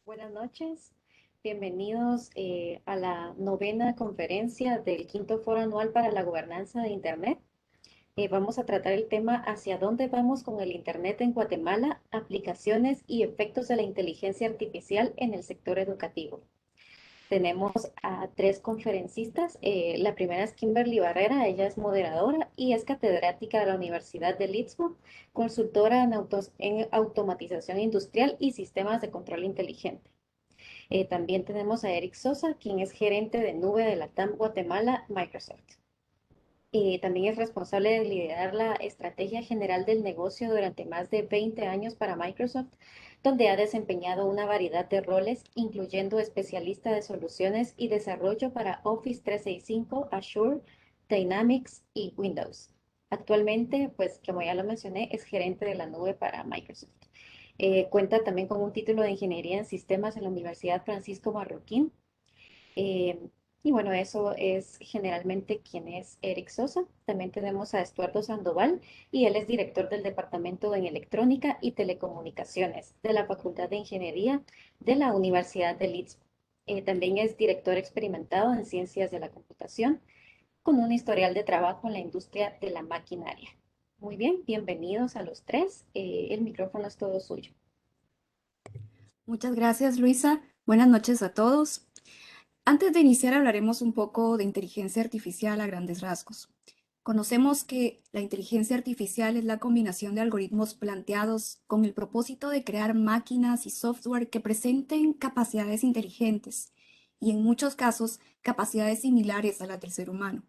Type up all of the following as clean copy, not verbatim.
Buenas noches, bienvenidos a la novena conferencia del quinto foro anual para la gobernanza de Internet. Vamos a tratar el tema hacia dónde vamos con el Internet en Guatemala, aplicaciones y efectos de la inteligencia artificial en el sector educativo. Tenemos a tres conferencistas. La primera es Kimberly Barrera, ella es moderadora y es catedrática de la Universidad de Leedsburg, consultora en automatización industrial y sistemas de control inteligente. También tenemos a Eric Sosa, quien es gerente de nube de la TAM Guatemala, Microsoft. También es responsable de liderar la estrategia general del negocio durante más de 20 años para Microsoft, donde ha desempeñado una variedad de roles, incluyendo especialista de soluciones y desarrollo para Office 365, Azure, Dynamics y Windows. Actualmente, pues como ya lo mencioné, es gerente de la nube para Microsoft. Cuenta también con un título de Ingeniería en Sistemas en la Universidad Francisco Marroquín. Eh, y bueno, eso es generalmente quien es Eric Sosa. También tenemos a Estuardo Sandoval y él es director del Departamento en Electrónica y Telecomunicaciones de la Facultad de Ingeniería de la Universidad de Leeds. También es director experimentado en Ciencias de la Computación con un historial de trabajo en la industria de la maquinaria. Muy bien, bienvenidos a los tres. El micrófono es todo suyo. Muchas gracias, Luisa. Buenas noches a todos. Antes de iniciar hablaremos un poco de inteligencia artificial a grandes rasgos. Conocemos que la inteligencia artificial es la combinación de algoritmos planteados con el propósito de crear máquinas y software que presenten capacidades inteligentes y en muchos casos capacidades similares a las del ser humano.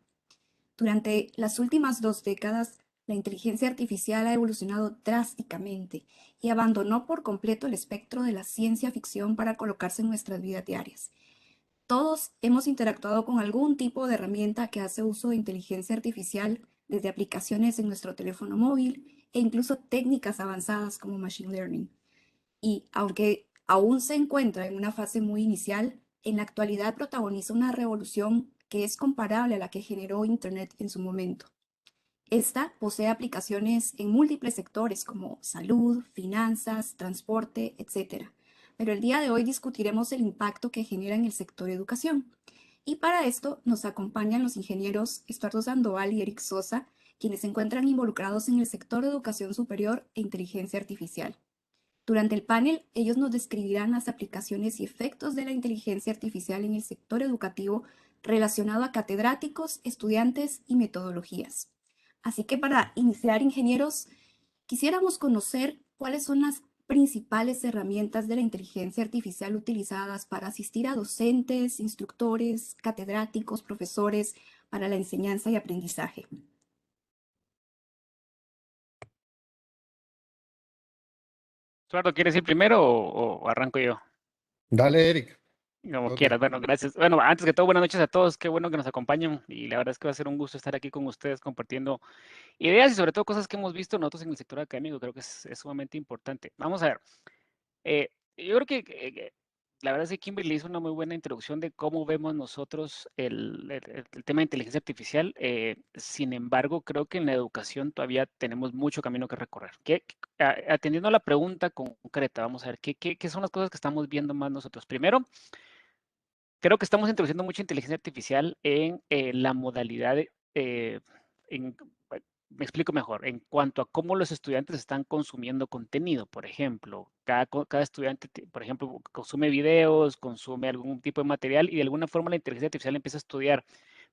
Durante las últimas 2 décadas, la inteligencia artificial ha evolucionado drásticamente y abandonó por completo el espectro de la ciencia ficción para colocarse en nuestras vidas diarias. Todos hemos interactuado con algún tipo de herramienta que hace uso de inteligencia artificial, desde aplicaciones en nuestro teléfono móvil e incluso técnicas avanzadas como Machine Learning. Y aunque aún se encuentra en una fase muy inicial, en la actualidad protagoniza una revolución que es comparable a la que generó Internet en su momento. Esta posee aplicaciones en múltiples sectores como salud, finanzas, transporte, etc. Pero el día de hoy discutiremos el impacto que genera en el sector educación. Y para esto nos acompañan los ingenieros Estuardo Sandoval y Eric Sosa, quienes se encuentran involucrados en el sector de educación superior e inteligencia artificial. Durante el panel, ellos nos describirán las aplicaciones y efectos de la inteligencia artificial en el sector educativo relacionado a catedráticos, estudiantes y metodologías. Así que para iniciar, ingenieros, quisiéramos conocer cuáles son las principales herramientas de la inteligencia artificial utilizadas para asistir a docentes, instructores, catedráticos, profesores para la enseñanza y aprendizaje. Eduardo, ¿quieres ir primero o arranco yo? Dale, Eric. Como Ok. quieras. Bueno, gracias. Bueno, antes que todo, buenas noches a todos. Qué bueno que nos acompañan y la verdad es que va a ser un gusto estar aquí con ustedes compartiendo ideas y sobre todo cosas que hemos visto nosotros en el sector académico. Creo que es sumamente importante. Vamos a ver. Yo creo que la verdad es que Kimberly hizo una muy buena introducción de cómo vemos nosotros el tema de inteligencia artificial. Sin embargo, creo que en la educación todavía tenemos mucho camino que recorrer. Atendiendo a la pregunta concreta, vamos a ver, ¿qué son las cosas que estamos viendo más nosotros? Primero, creo que estamos introduciendo mucha inteligencia artificial en la modalidad bueno, me explico mejor, en cuanto a cómo los estudiantes están consumiendo contenido, por ejemplo, cada estudiante, por ejemplo, consume videos, consume algún tipo de material y de alguna forma la inteligencia artificial empieza a estudiar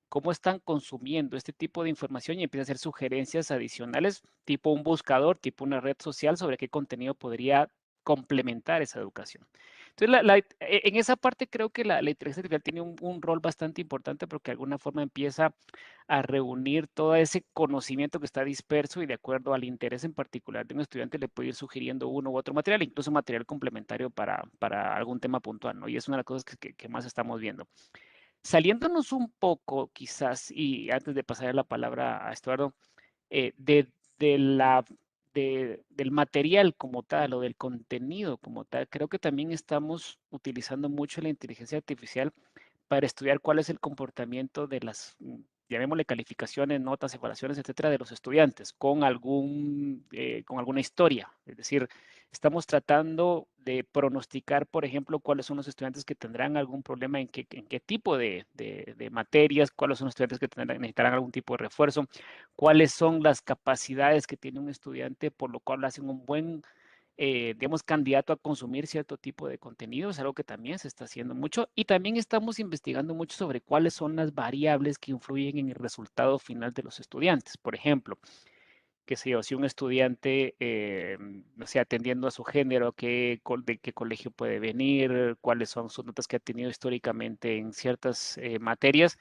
cómo están consumiendo este tipo de información y empieza a hacer sugerencias adicionales, tipo un buscador, tipo una red social sobre qué contenido podría complementar esa educación. Entonces, en esa parte creo que la inteligencia artificial tiene un rol bastante importante porque de alguna forma empieza a reunir todo ese conocimiento que está disperso y de acuerdo al interés en particular de un estudiante le puede ir sugiriendo uno u otro material, incluso material complementario para algún tema puntual, ¿no? Y es una de las cosas que más estamos viendo. Saliéndonos un poco, quizás, y antes de pasar la palabra a Estuardo, de la, del material como tal o del contenido como tal, creo que también estamos utilizando mucho la inteligencia artificial para estudiar cuál es el comportamiento de las llamémosle calificaciones, notas, evaluaciones, etcétera, de los estudiantes con alguna historia. Es decir, estamos tratando de pronosticar, por ejemplo, cuáles son los estudiantes que tendrán algún problema en qué tipo de materias, cuáles son los estudiantes que necesitarán algún tipo de refuerzo, cuáles son las capacidades que tiene un estudiante, por lo cual hacen un buen digamos, candidato a consumir cierto tipo de contenido, es algo que también se está haciendo mucho y también estamos investigando mucho sobre cuáles son las variables que influyen en el resultado final de los estudiantes. Por ejemplo, que sé yo, si un estudiante, no sé, atendiendo a su género, de qué colegio puede venir, cuáles son sus notas que ha tenido históricamente en ciertas materias,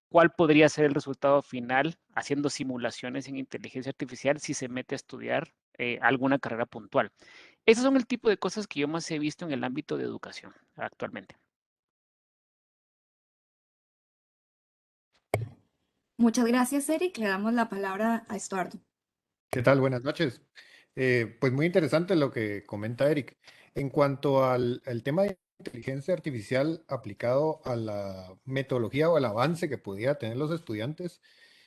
cuál podría ser el resultado final haciendo simulaciones en inteligencia artificial si se mete a estudiar alguna carrera puntual. Esos son el tipo de cosas que yo más he visto en el ámbito de educación actualmente. Muchas gracias, Eric. Le damos la palabra a Estuardo. ¿Qué tal? Buenas noches. Pues muy interesante lo que comenta Eric. En cuanto al tema de inteligencia artificial aplicado a la metodología o al avance que pudiera tener los estudiantes,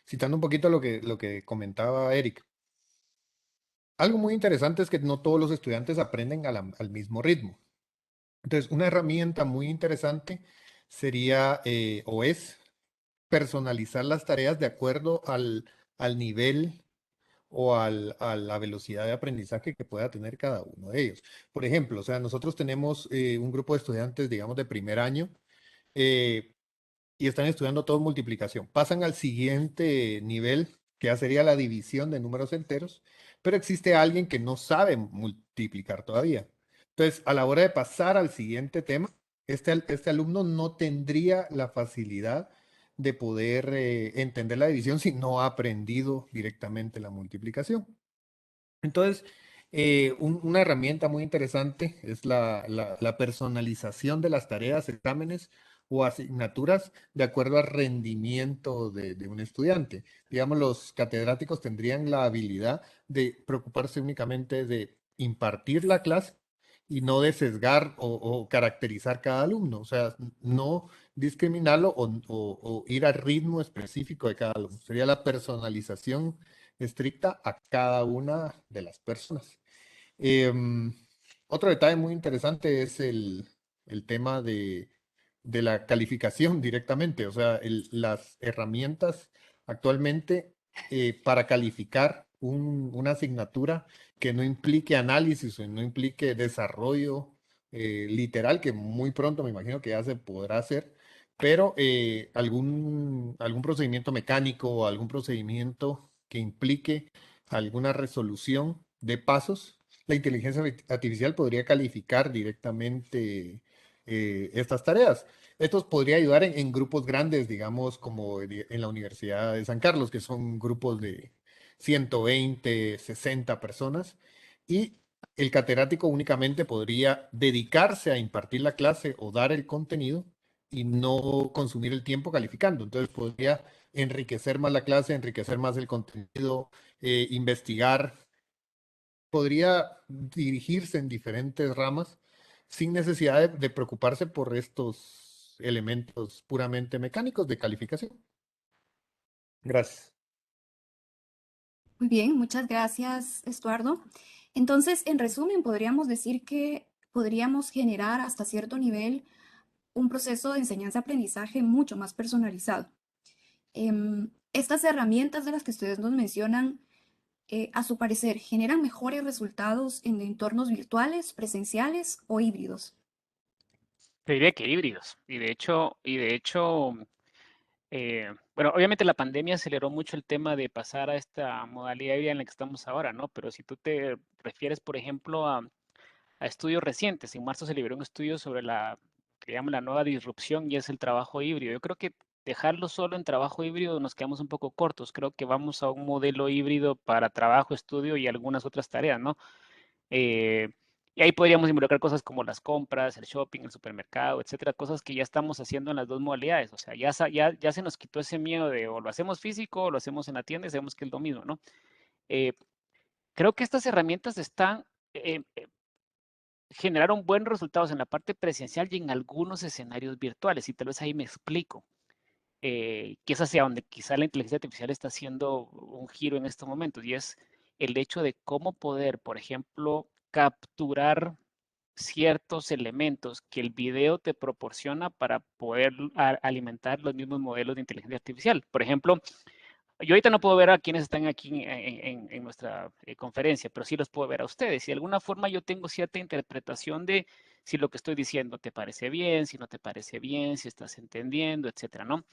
citando un poquito lo que comentaba Eric. Algo muy interesante es que no todos los estudiantes aprenden al mismo ritmo. Entonces, una herramienta muy interesante sería o es personalizar las tareas de acuerdo al nivel o a la velocidad de aprendizaje que pueda tener cada uno de ellos. Por ejemplo, o sea, nosotros tenemos un grupo de estudiantes, digamos, de primer año, eh, y están estudiando todo multiplicación. Pasan al siguiente nivel, que ya sería la división de números enteros, pero existe alguien que no sabe multiplicar todavía. Entonces, a la hora de pasar al siguiente tema, este alumno no tendría la facilidad de poder entender la división si no ha aprendido directamente la multiplicación. Entonces, una herramienta muy interesante es la personalización de las tareas, exámenes o asignaturas de acuerdo al rendimiento de un estudiante. Digamos, los catedráticos tendrían la habilidad de preocuparse únicamente de impartir la clase y no de sesgar o caracterizar cada alumno, o sea, no discriminarlo o ir al ritmo específico de cada alumno. Sería la personalización estricta a cada una de las personas. Em, Otro detalle muy interesante es el tema de la calificación directamente, o sea, las herramientas actualmente para calificar una asignatura que no implique análisis o no implique desarrollo literal, que muy pronto me imagino que ya se podrá hacer, pero algún procedimiento mecánico o algún procedimiento que implique alguna resolución de pasos, la inteligencia artificial podría calificar directamente estas tareas. Esto podría ayudar en grupos grandes, digamos, como en la Universidad de San Carlos, que son grupos de 120, 60 personas, y el catedrático únicamente podría dedicarse a impartir la clase o dar el contenido y no consumir el tiempo calificando. Entonces podría enriquecer más la clase, enriquecer más el contenido, investigar, podría dirigirse en diferentes ramas sin necesidad de preocuparse por estos elementos puramente mecánicos de calificación. Gracias. Muy bien, muchas gracias, Estuardo. Entonces, en resumen, podríamos decir que podríamos generar hasta cierto nivel un proceso de enseñanza-aprendizaje mucho más personalizado. Estas herramientas de las que ustedes nos mencionan, a su parecer, ¿generan mejores resultados en entornos virtuales, presenciales o híbridos? Te diría que híbridos. Bueno, obviamente la pandemia aceleró mucho el tema de pasar a esta modalidad de vida en la que estamos ahora, ¿no? Pero si tú te refieres, por ejemplo, a estudios recientes, en marzo se liberó un estudio sobre que llama la nueva disrupción y es el trabajo híbrido. Yo creo que dejarlo solo en trabajo híbrido nos quedamos un poco cortos. Creo que vamos a un modelo híbrido para trabajo, estudio y algunas otras tareas, ¿no? Eh, y ahí podríamos involucrar cosas como las compras, el shopping, el supermercado, etcétera, cosas que ya estamos haciendo en las dos modalidades. O sea, ya se nos quitó ese miedo de o lo hacemos físico o lo hacemos en la tienda y sabemos que es lo mismo, ¿no? Eh, Creo que estas herramientas generaron buenos resultados en la parte presencial y en algunos escenarios virtuales, y tal vez ahí me explico. que es hacia donde quizá la inteligencia artificial está haciendo un giro en estos momentos, y es el hecho de cómo poder, por ejemplo, capturar ciertos elementos que el video te proporciona para poder alimentar los mismos modelos de inteligencia artificial. Por ejemplo, yo ahorita no puedo ver a quienes están aquí en nuestra conferencia, pero sí los puedo ver a ustedes. Y de alguna forma yo tengo cierta interpretación de si lo que estoy diciendo te parece bien, si no te parece bien, si estás entendiendo, etcétera, ¿no?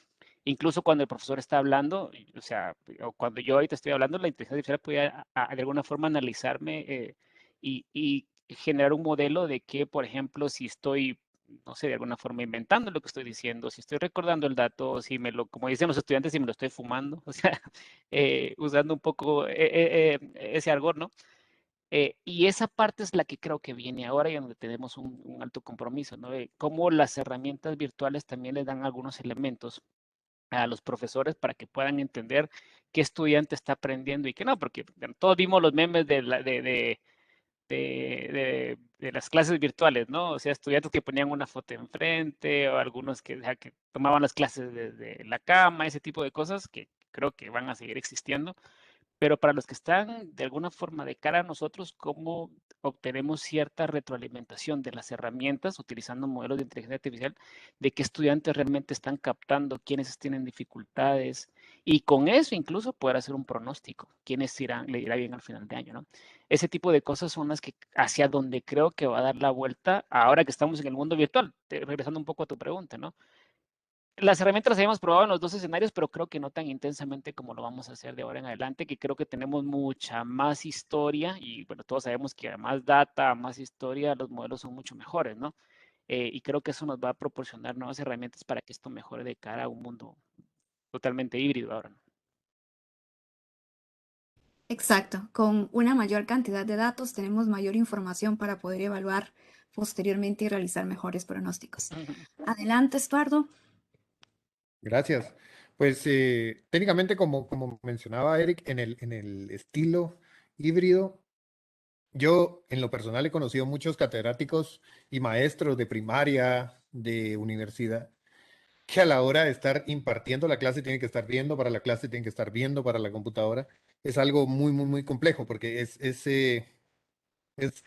Incluso cuando el profesor está hablando, o sea, o cuando yo ahorita estoy hablando, la inteligencia artificial puede de alguna forma analizarme y generar un modelo de que, por ejemplo, si estoy, no sé, de alguna forma inventando lo que estoy diciendo, si estoy recordando el dato, si me lo, como dicen los estudiantes, si me lo estoy fumando, o sea, usando un poco ese argot, ¿no? Y esa parte es la que creo que viene ahora y donde tenemos un alto compromiso, ¿no? De cómo las herramientas virtuales también les dan algunos elementos a los profesores para que puedan entender qué estudiante está aprendiendo y qué no, porque todos vimos los memes de las clases virtuales, ¿no? O sea, estudiantes que ponían una foto enfrente o algunos que, o sea, que tomaban las clases desde la cama, ese tipo de cosas que creo que van a seguir existiendo. Pero para los que están de alguna forma de cara a nosotros, ¿cómo obtenemos cierta retroalimentación de las herramientas utilizando modelos de inteligencia artificial de qué estudiantes realmente están captando, quiénes tienen dificultades y con eso incluso poder hacer un pronóstico, quiénes le irá bien al final de año, ¿no? Ese tipo de cosas son las que hacia donde creo que va a dar la vuelta ahora que estamos en el mundo virtual. Regresando un poco a tu pregunta, ¿no? Las herramientas las habíamos probado en los dos escenarios, pero creo que no tan intensamente como lo vamos a hacer de ahora en adelante, que creo que tenemos mucha más historia y bueno, todos sabemos que a más data, a más historia, los modelos son mucho mejores, ¿no? Y creo que eso nos va a proporcionar nuevas herramientas para que esto mejore de cara a un mundo totalmente híbrido ahora, ¿no? Exacto. Con una mayor cantidad de datos tenemos mayor información para poder evaluar posteriormente y realizar mejores pronósticos. Adelante, Estuardo. Gracias. Pues técnicamente, como mencionaba Eric, en el estilo híbrido, yo en lo personal he conocido muchos catedráticos y maestros de primaria, de universidad, que a la hora de estar impartiendo la clase tienen que estar viendo para la clase, tienen que estar viendo para la computadora. Es algo muy, muy, muy complejo porque es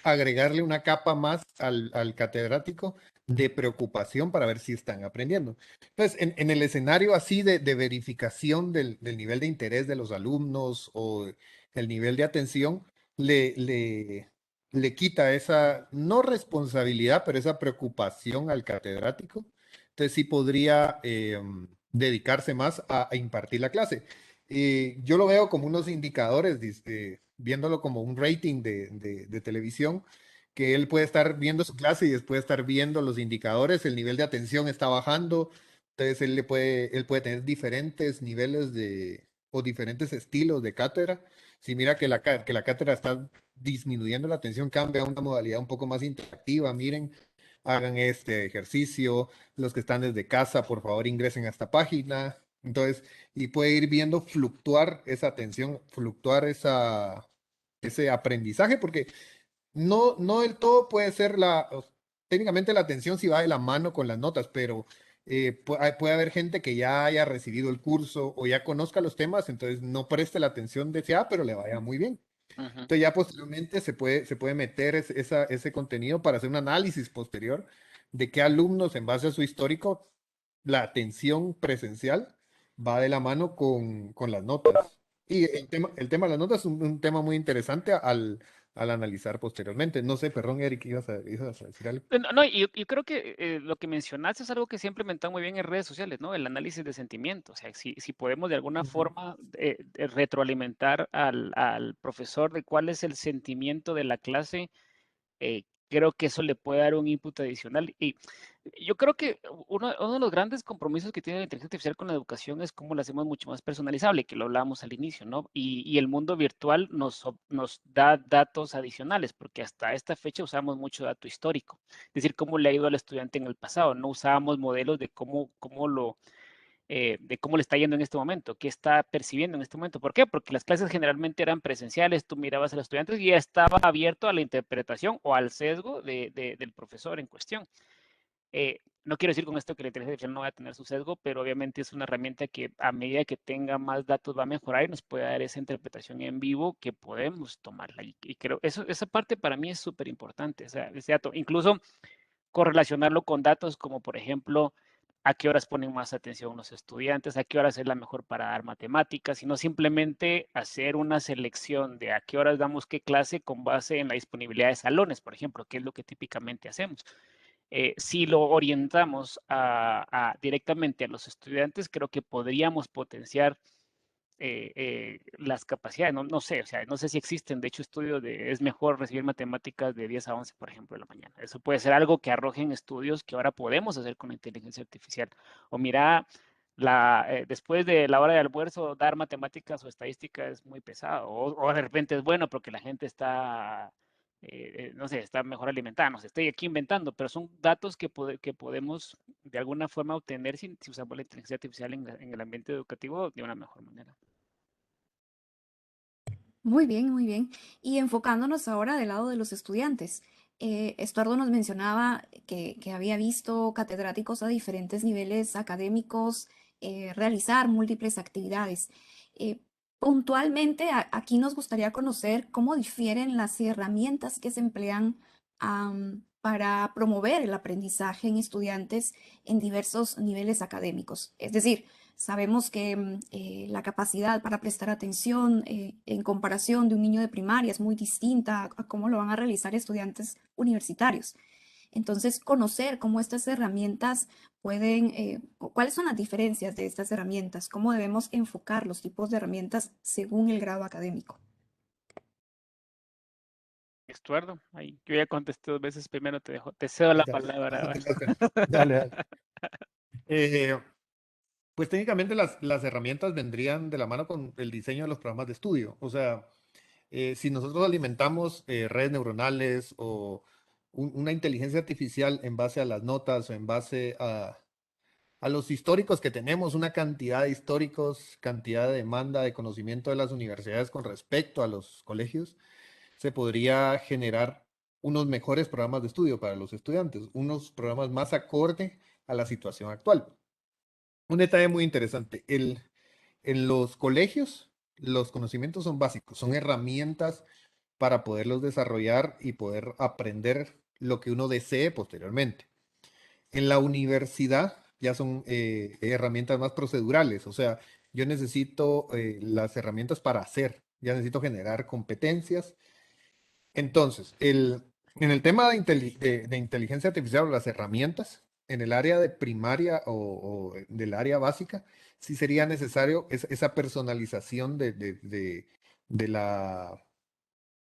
agregarle una capa más al catedrático de preocupación para ver si están aprendiendo. Entonces, en el escenario así de verificación del nivel de interés de los alumnos o el nivel de atención, le, le, le quita esa, no responsabilidad, pero esa preocupación al catedrático. Entonces, sí podría dedicarse más a impartir la clase. Yo lo veo como unos indicadores, viéndolo como un rating de televisión, que él puede estar viendo su clase y después estar viendo los indicadores, el nivel de atención está bajando, entonces él puede tener diferentes niveles o diferentes estilos de cátedra. Si mira que la cátedra está disminuyendo la atención, cambia a una modalidad un poco más interactiva, miren, hagan este ejercicio, los que están desde casa, por favor ingresen a esta página. Entonces, y puede ir viendo fluctuar esa atención, fluctuar ese aprendizaje, porque no del todo puede ser técnicamente la atención si va de la mano con las notas, pero puede haber gente que ya haya recibido el curso o ya conozca los temas, entonces no preste la atención deseada, pero le vaya muy bien. Ujú. Entonces ya posteriormente se puede meter ese contenido para hacer un análisis posterior de qué alumnos en base a su histórico, la atención presencial va de la mano con las notas. Y el tema de las notas es un tema muy interesante al analizar posteriormente. No sé, perdón, Eric, ibas a decir algo. No, no, y creo que lo que mencionaste es algo que se ha implementado muy bien en redes sociales, ¿no? El análisis de sentimientos. O sea, si podemos de alguna Ujú. forma retroalimentar al profesor de cuál es el sentimiento de la clase, creo que eso le puede dar un input adicional. Y yo creo que uno de los grandes compromisos que tiene la inteligencia artificial con la educación es cómo la hacemos mucho más personalizable, que lo hablábamos al inicio, ¿no? Y el mundo virtual nos da datos adicionales, porque hasta esta fecha usamos mucho dato histórico, es decir, cómo le ha ido al estudiante en el pasado. No usábamos modelos de de cómo le está yendo en este momento, qué está percibiendo en este momento. ¿Por qué? Porque las clases generalmente eran presenciales, tú mirabas a los estudiantes y ya estaba abierto a la interpretación o al sesgo del profesor en cuestión. no quiero decir con esto que la inteligencia artificial no va a tener su sesgo, pero obviamente es una herramienta que a medida que tenga más datos va a mejorar y nos puede dar esa interpretación en vivo que podemos tomarla. Y creo, esa parte para mí es súper importante. O sea, ese dato, incluso correlacionarlo con datos como, por ejemplo, a qué horas ponen más atención los estudiantes, a qué horas es la mejor para dar matemáticas, y no simplemente hacer una selección de a qué horas damos qué clase con base en la disponibilidad de salones, por ejemplo, que es lo que típicamente hacemos. Si lo orientamos directamente a los estudiantes, creo que podríamos potenciar las capacidades, no sé, o sea, no sé si existen, de hecho, estudios de es mejor recibir matemáticas de 10 a 11, por ejemplo, de la mañana. Eso puede ser algo que arrojen estudios que ahora podemos hacer con la inteligencia artificial. O mira, después de la hora de almuerzo, dar matemáticas o estadística es muy pesado, o de repente es bueno porque la gente está, no sé, está mejor alimentada, no sé, estoy aquí inventando, pero son datos que podemos de alguna forma obtener si usamos la inteligencia artificial en el ambiente educativo de una mejor manera. Muy bien, muy bien. Y enfocándonos ahora del lado de los estudiantes. Estuardo nos mencionaba que había visto catedráticos a diferentes niveles académicos realizar múltiples actividades. Eh, Puntualmente, aquí nos gustaría conocer cómo difieren las herramientas que se emplean para promover el aprendizaje en estudiantes en diversos niveles académicos. Es decir, sabemos que la capacidad para prestar atención en comparación de un niño de primaria es muy distinta a cómo lo van a realizar estudiantes universitarios. Entonces, conocer cómo estas herramientas pueden, cuáles son las diferencias de estas herramientas, cómo debemos enfocar los tipos de herramientas según el grado académico. Estuardo, ahí, yo ya contesté 2 veces, primero te cedo la palabra. Te toca. Dale, dale. Eh, pues técnicamente las herramientas vendrían de la mano con el diseño de los programas de estudio. O sea, si nosotros alimentamos redes neuronales o una inteligencia artificial en base a las notas o en base a los históricos que tenemos, una cantidad de históricos, cantidad de demanda de conocimiento de las universidades con respecto a los colegios, se podría generar unos mejores programas de estudio para los estudiantes, unos programas más acorde a la situación actual. Un detalle muy interesante, en los colegios los conocimientos son básicos, son herramientas para poderlos desarrollar y poder aprender lo que uno desee posteriormente. En la universidad ya son herramientas más procedurales, o sea, yo necesito las herramientas para hacer, ya necesito generar competencias. Entonces, en el tema de inteligencia artificial o las herramientas, en el área de primaria o del área básica, sí sería necesario esa personalización de la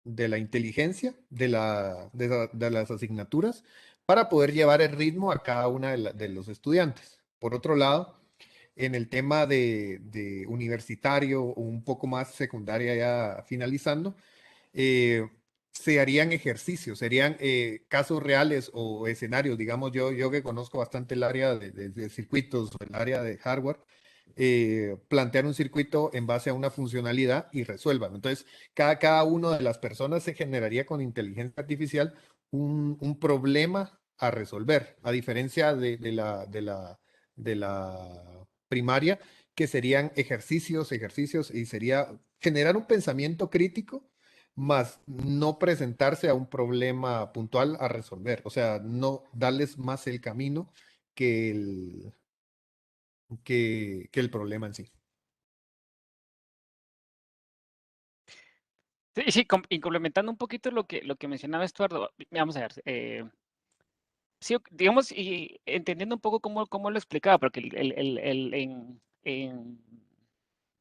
de la inteligencia de las asignaturas para poder llevar el ritmo a cada una de los estudiantes. Por otro lado, en el tema de universitario o un poco más secundaria ya finalizando, eh, se harían ejercicios, serían casos reales o escenarios, digamos yo que conozco bastante el área de circuitos o el área de hardware, plantear un circuito en base a una funcionalidad y resuelvan. Entonces, cada una de las personas se generaría con inteligencia artificial un problema a resolver, a diferencia de la primaria, que serían ejercicios y sería generar un pensamiento crítico más no presentarse a un problema puntual a resolver, o sea, no darles más el camino que el problema en sí. Sí, sí, y complementando un poquito lo que mencionaba Estuardo, vamos a ver, sí, digamos, y entendiendo un poco cómo lo explicaba, porque en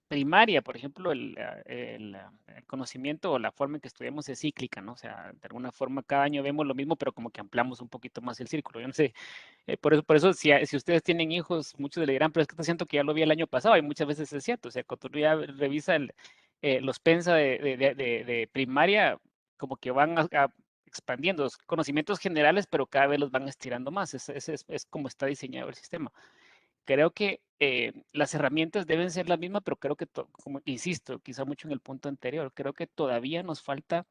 primaria, por ejemplo, el conocimiento o la forma en que estudiamos es cíclica, ¿no? O sea, de alguna forma cada año vemos lo mismo, pero como que ampliamos un poquito más el círculo. Yo no sé, por eso si ustedes tienen hijos, muchos le dirán, pero es que te siento que ya lo vi el año pasado y muchas veces es cierto. O sea, cuando tú ya revisa los PENSA de primaria, como que van expandiendo los conocimientos generales, pero cada vez los van estirando más. Es como está diseñado el sistema. Creo que las herramientas deben ser las mismas, pero creo que, como insisto, quizá mucho en el punto anterior, creo que todavía nos falta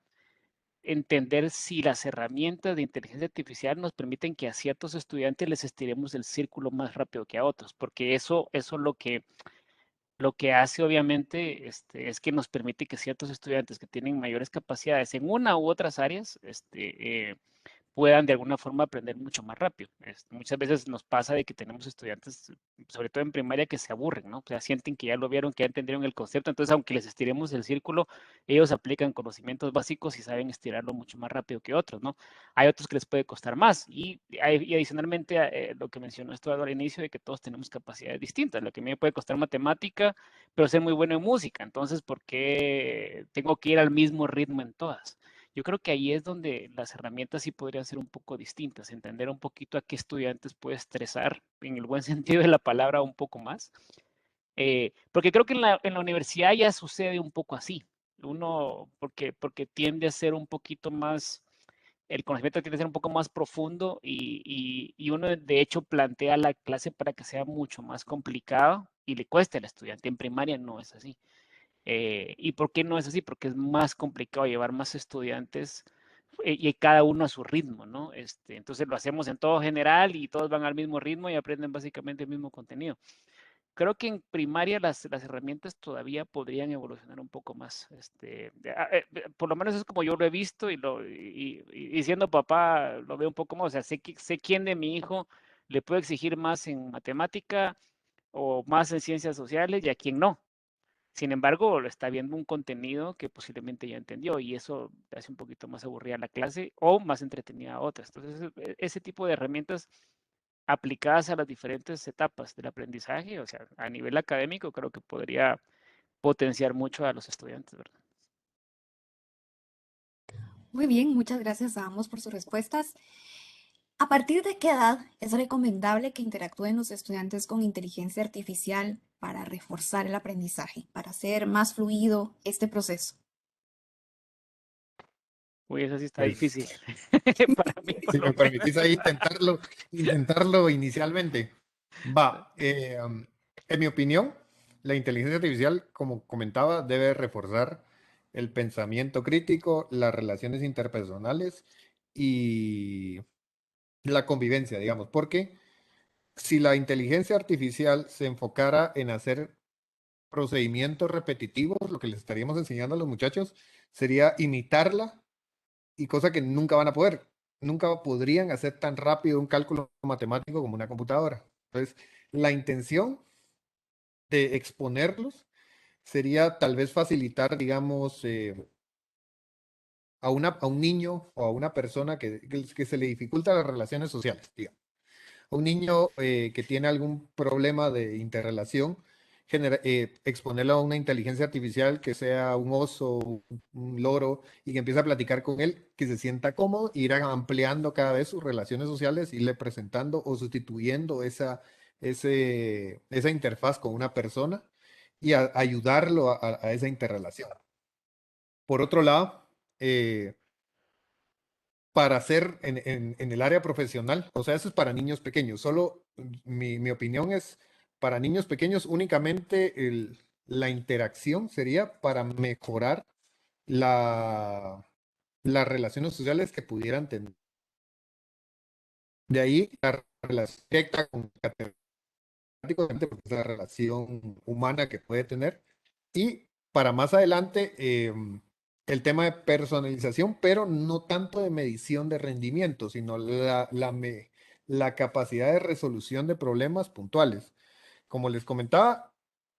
entender si las herramientas de inteligencia artificial nos permiten que a ciertos estudiantes les estiremos el círculo más rápido que a otros, porque eso lo que hace obviamente es que nos permite que ciertos estudiantes que tienen mayores capacidades en una u otras áreas, puedan de alguna forma aprender mucho más rápido. Muchas veces nos pasa de que tenemos estudiantes, sobre todo en primaria, que se aburren, ¿no? O sea, sienten que ya lo vieron, que ya entendieron el concepto, entonces aunque les estiremos el círculo, ellos aplican conocimientos básicos y saben estirarlo mucho más rápido que otros, ¿no? Hay otros que les puede costar más y adicionalmente lo que mencionó esto al inicio de que todos tenemos capacidades distintas. Lo que a mí me puede costar matemática, pero ser muy bueno en música, entonces, ¿por qué tengo que ir al mismo ritmo en todas? Yo creo que ahí es donde las herramientas sí podrían ser un poco distintas, entender un poquito a qué estudiantes puede estresar, en el buen sentido de la palabra, un poco más. Porque creo que en la universidad ya sucede un poco así. Porque tiende a ser un poquito más, el conocimiento tiende a ser un poco más profundo y uno de hecho plantea la clase para que sea mucho más complicado y le cueste al estudiante. En primaria no es así. ¿Y por qué no es así? Porque es más complicado llevar más estudiantes y cada uno a su ritmo, ¿no? Entonces lo hacemos en todo general y todos van al mismo ritmo y aprenden básicamente el mismo contenido. Creo que en primaria las herramientas todavía podrían evolucionar un poco más. Por lo menos es como yo lo he visto y siendo papá lo veo un poco más. O sea, sé quién de mi hijo le puedo exigir más en matemática o más en ciencias sociales y a quién no. Sin embargo, está viendo un contenido que posiblemente ya entendió y eso hace un poquito más aburrida la clase o más entretenida a otras. Entonces, ese tipo de herramientas aplicadas a las diferentes etapas del aprendizaje, o sea, a nivel académico, creo que podría potenciar mucho a los estudiantes, ¿verdad? Muy bien, muchas gracias a ambos por sus respuestas. ¿A partir de qué edad es recomendable que interactúen los estudiantes con inteligencia artificial para reforzar el aprendizaje, para hacer más fluido este proceso? Uy, eso sí está Pues, difícil. Para mí, por si lo me menos. permitís ahí intentarlo inicialmente. Va, en mi opinión, la inteligencia artificial, como comentaba, debe reforzar el pensamiento crítico, las relaciones interpersonales y la convivencia, digamos, porque si la inteligencia artificial se enfocara en hacer procedimientos repetitivos, lo que les estaríamos enseñando a los muchachos sería imitarla y cosa que nunca van a poder. Nunca podrían hacer tan rápido un cálculo matemático como una computadora. Entonces, la intención de exponerlos sería tal vez facilitar, digamos, a un niño o a una persona que se le dificulta las relaciones sociales, digamos. A un niño que tiene algún problema de interrelación, exponerlo a una inteligencia artificial que sea un oso, un loro, y que empiece a platicar con él, que se sienta cómodo, e ir ampliando cada vez sus relaciones sociales, irle presentando o sustituyendo esa interfaz con una persona y ayudarlo a esa interrelación. Por otro lado, para hacer en el área profesional, o sea, eso es para niños pequeños. Solo mi opinión es, para niños pequeños únicamente la interacción sería para mejorar la, las relaciones sociales que pudieran tener. De ahí la relación directa con catedráticos, porque es la relación humana que puede tener. Y para más adelante, el tema de personalización, pero no tanto de medición de rendimiento, sino la capacidad de resolución de problemas puntuales. Como les comentaba,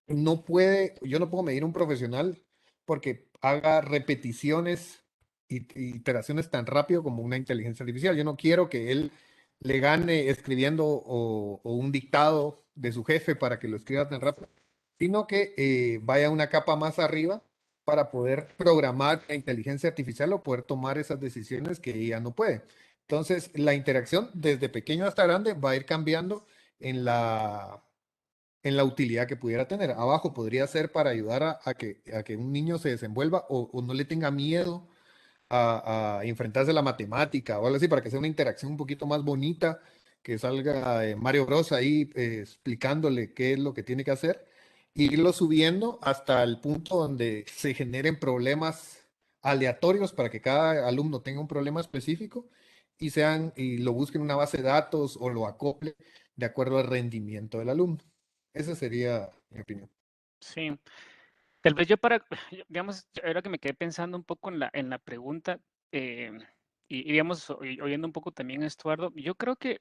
yo no puedo medir un profesional porque haga repeticiones y iteraciones tan rápido como una inteligencia artificial. Yo no quiero que él le gane escribiendo o un dictado de su jefe para que lo escriba tan rápido, sino que vaya una capa más arriba para poder programar la inteligencia artificial o poder tomar esas decisiones que ella no puede. Entonces, la interacción desde pequeño hasta grande va a ir cambiando en la utilidad que pudiera tener. Abajo podría ser para ayudar a que un niño se desenvuelva o no le tenga miedo a enfrentarse a la matemática o algo así, para que sea una interacción un poquito más bonita, que salga Mario Bros ahí explicándole qué es lo que tiene que hacer, e irlo subiendo hasta el punto donde se generen problemas aleatorios para que cada alumno tenga un problema específico y lo busque en una base de datos o lo acople de acuerdo al rendimiento del alumno. Esa sería mi opinión. Sí. Tal vez yo para, digamos, ahora que me quedé pensando un poco en la pregunta, eh, y digamos, oyendo un poco también a Estuardo, yo creo que,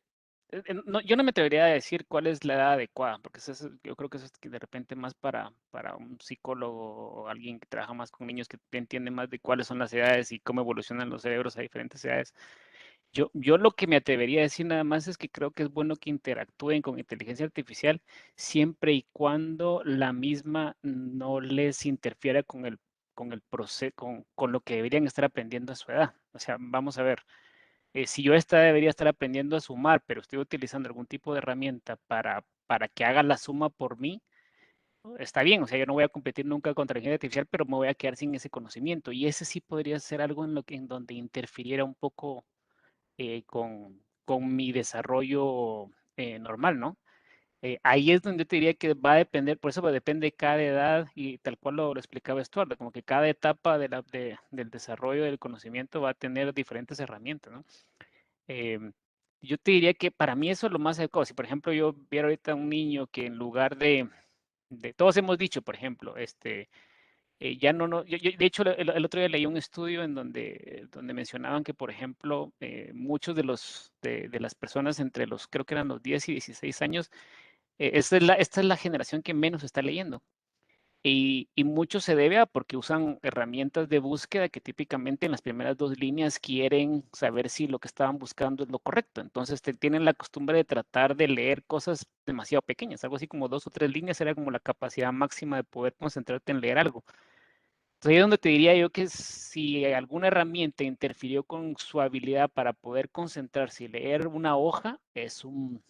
yo no me atrevería a decir cuál es la edad adecuada, porque yo creo que eso es que de repente más para un psicólogo o alguien que trabaja más con niños que entiende más de cuáles son las edades y cómo evolucionan los cerebros a diferentes edades. Yo lo que me atrevería a decir nada más es que creo que es bueno que interactúen con inteligencia artificial siempre y cuando la misma no les interfiera con el proceso, con lo que deberían estar aprendiendo a su edad. O sea, vamos a ver, si yo debería estar aprendiendo a sumar, pero estoy utilizando algún tipo de herramienta para que haga la suma por mí, está bien. O sea, yo no voy a competir nunca contra la inteligencia artificial, pero me voy a quedar sin ese conocimiento. Y ese sí podría ser algo en donde interfiriera un poco con mi desarrollo normal, ¿no? Ahí es donde yo te diría que va a depender, por eso depende de cada edad y tal cual lo explicaba Stuart, como que cada etapa del desarrollo del conocimiento va a tener diferentes herramientas, ¿no? Em, yo te diría que para mí eso es lo más adecuado. Si, por ejemplo, yo viera ahorita un niño que en lugar todos hemos dicho, por ejemplo, ya no, de hecho el otro día leí un estudio en donde mencionaban que, por ejemplo, muchos de las personas entre creo que eran los 10 y 16 años, esta es la generación que menos está leyendo. Y mucho se debe a porque usan herramientas de búsqueda que típicamente en las primeras dos líneas quieren saber si lo que estaban buscando es lo correcto. Entonces tienen la costumbre de tratar de leer cosas demasiado pequeñas, algo así como 2 o 3 líneas era como la capacidad máxima de poder concentrarte en leer algo. Entonces, ahí es donde te diría yo que si alguna herramienta interfirió con su habilidad para poder concentrarse y leer una hoja, es un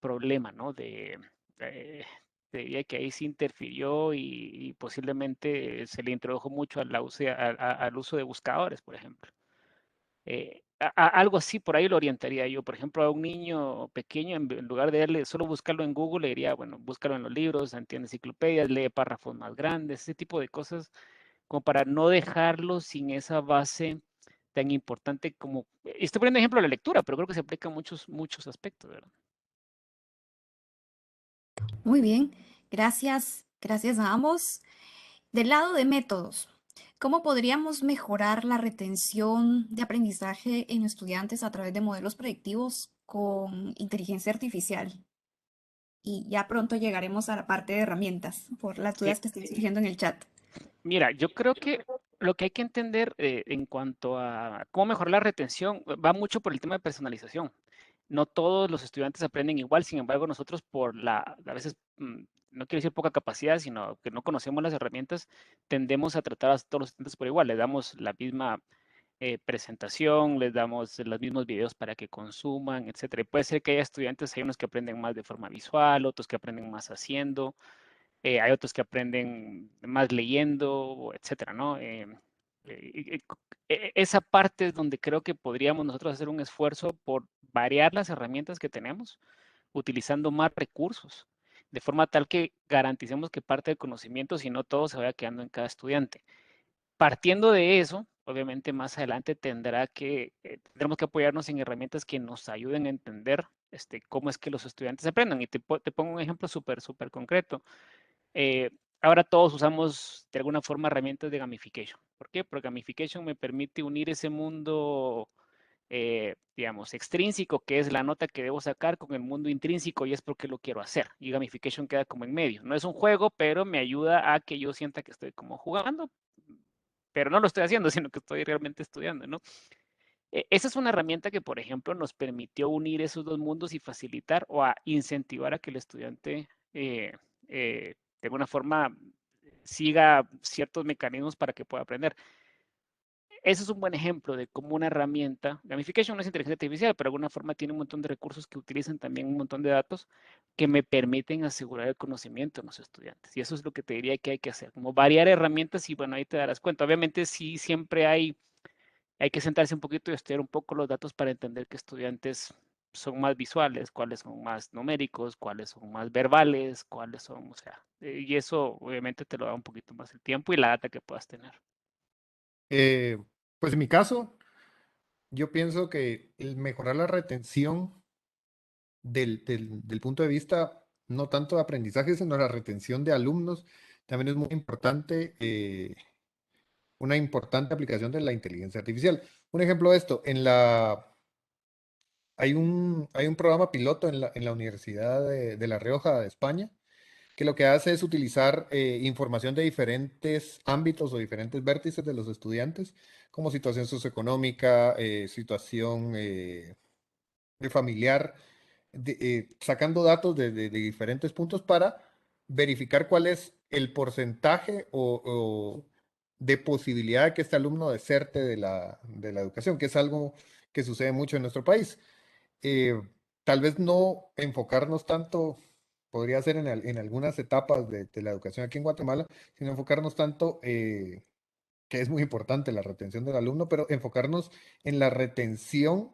problema, ¿no? Eh, Te diría que ahí sí interfirió y posiblemente se le introdujo mucho al uso de buscadores, por ejemplo. Algo así, por ahí lo orientaría yo. Por ejemplo, a un niño pequeño, en lugar de darle, solo buscarlo en Google, le diría, bueno, búscalo en los libros, entiende enciclopedias, lee párrafos más grandes, ese tipo de cosas, como para no dejarlo sin esa base tan importante como, estoy poniendo ejemplo de la lectura, pero creo que se aplica a muchos, muchos aspectos, ¿verdad? Muy bien, gracias a ambos. Del lado de métodos, ¿cómo podríamos mejorar la retención de aprendizaje en estudiantes a través de modelos predictivos con inteligencia artificial? Y ya pronto llegaremos a la parte de herramientas por las Eh, dudas que están surgiendo en el chat. Mira, yo creo que lo que hay que entender en cuanto a cómo mejorar la retención va mucho por el tema de personalización. No todos los estudiantes aprenden igual, sin embargo, nosotros a veces, no quiero decir poca capacidad, sino que no conocemos las herramientas, tendemos a tratar a todos los estudiantes por igual. Les damos la misma presentación, les damos los mismos videos para que consuman, etcétera. Y puede ser que haya estudiantes, hay unos que aprenden más de forma visual, otros que aprenden más haciendo. Hay otros que aprenden más leyendo, etcétera, ¿no? Esa parte es donde creo que podríamos nosotros hacer un esfuerzo por variar las herramientas que tenemos, utilizando más recursos, de forma tal que garanticemos que parte del conocimiento, si no todo, se vaya quedando en cada estudiante. Partiendo de eso, obviamente más adelante tendremos que apoyarnos en herramientas que nos ayuden a entender cómo es que los estudiantes aprendan. Y te pongo un ejemplo súper, súper concreto. Eh, Ahora todos usamos de alguna forma herramientas de gamification. ¿Por qué? Porque gamification me permite unir ese mundo, digamos, extrínseco, que es la nota que debo sacar, con el mundo intrínseco y es porque lo quiero hacer. Y gamification queda como en medio. No es un juego, pero me ayuda a que yo sienta que estoy como jugando, pero no lo estoy haciendo, sino que estoy realmente estudiando, ¿no? Esa es una herramienta que, por ejemplo, nos permitió unir esos dos mundos y facilitar o a incentivar a que el estudiante de alguna forma siga ciertos mecanismos para que pueda aprender. Ese es un buen ejemplo de cómo una herramienta, gamification no es inteligencia artificial, pero de alguna forma tiene un montón de recursos que utilizan también un montón de datos que me permiten asegurar el conocimiento de los estudiantes. Y eso es lo que te diría que hay que hacer, como variar herramientas y bueno, ahí te darás cuenta. Obviamente sí, siempre hay que sentarse un poquito y estudiar un poco los datos para entender qué estudiantes son más visuales, cuáles son más numéricos, cuáles son más verbales, cuáles son, o sea, y eso obviamente te lo da un poquito más el tiempo y la data que puedas tener. Eh, pues en mi caso, yo pienso que el mejorar la retención del punto de vista no tanto de aprendizaje, sino la retención de alumnos, también es muy importante, una importante aplicación de la inteligencia artificial. Un ejemplo de esto, hay un programa piloto en la Universidad de La Rioja de España, que lo que hace es utilizar información de diferentes ámbitos o diferentes vértices de los estudiantes, como situación socioeconómica, situación familiar, sacando datos de diferentes puntos para verificar cuál es el porcentaje o de posibilidad de que este alumno deserte de la educación, que es algo que sucede mucho en nuestro país. Eh, Tal vez no enfocarnos tanto, podría ser en algunas etapas de la educación aquí en Guatemala, sino enfocarnos tanto, que es muy importante la retención del alumno, pero enfocarnos en la retención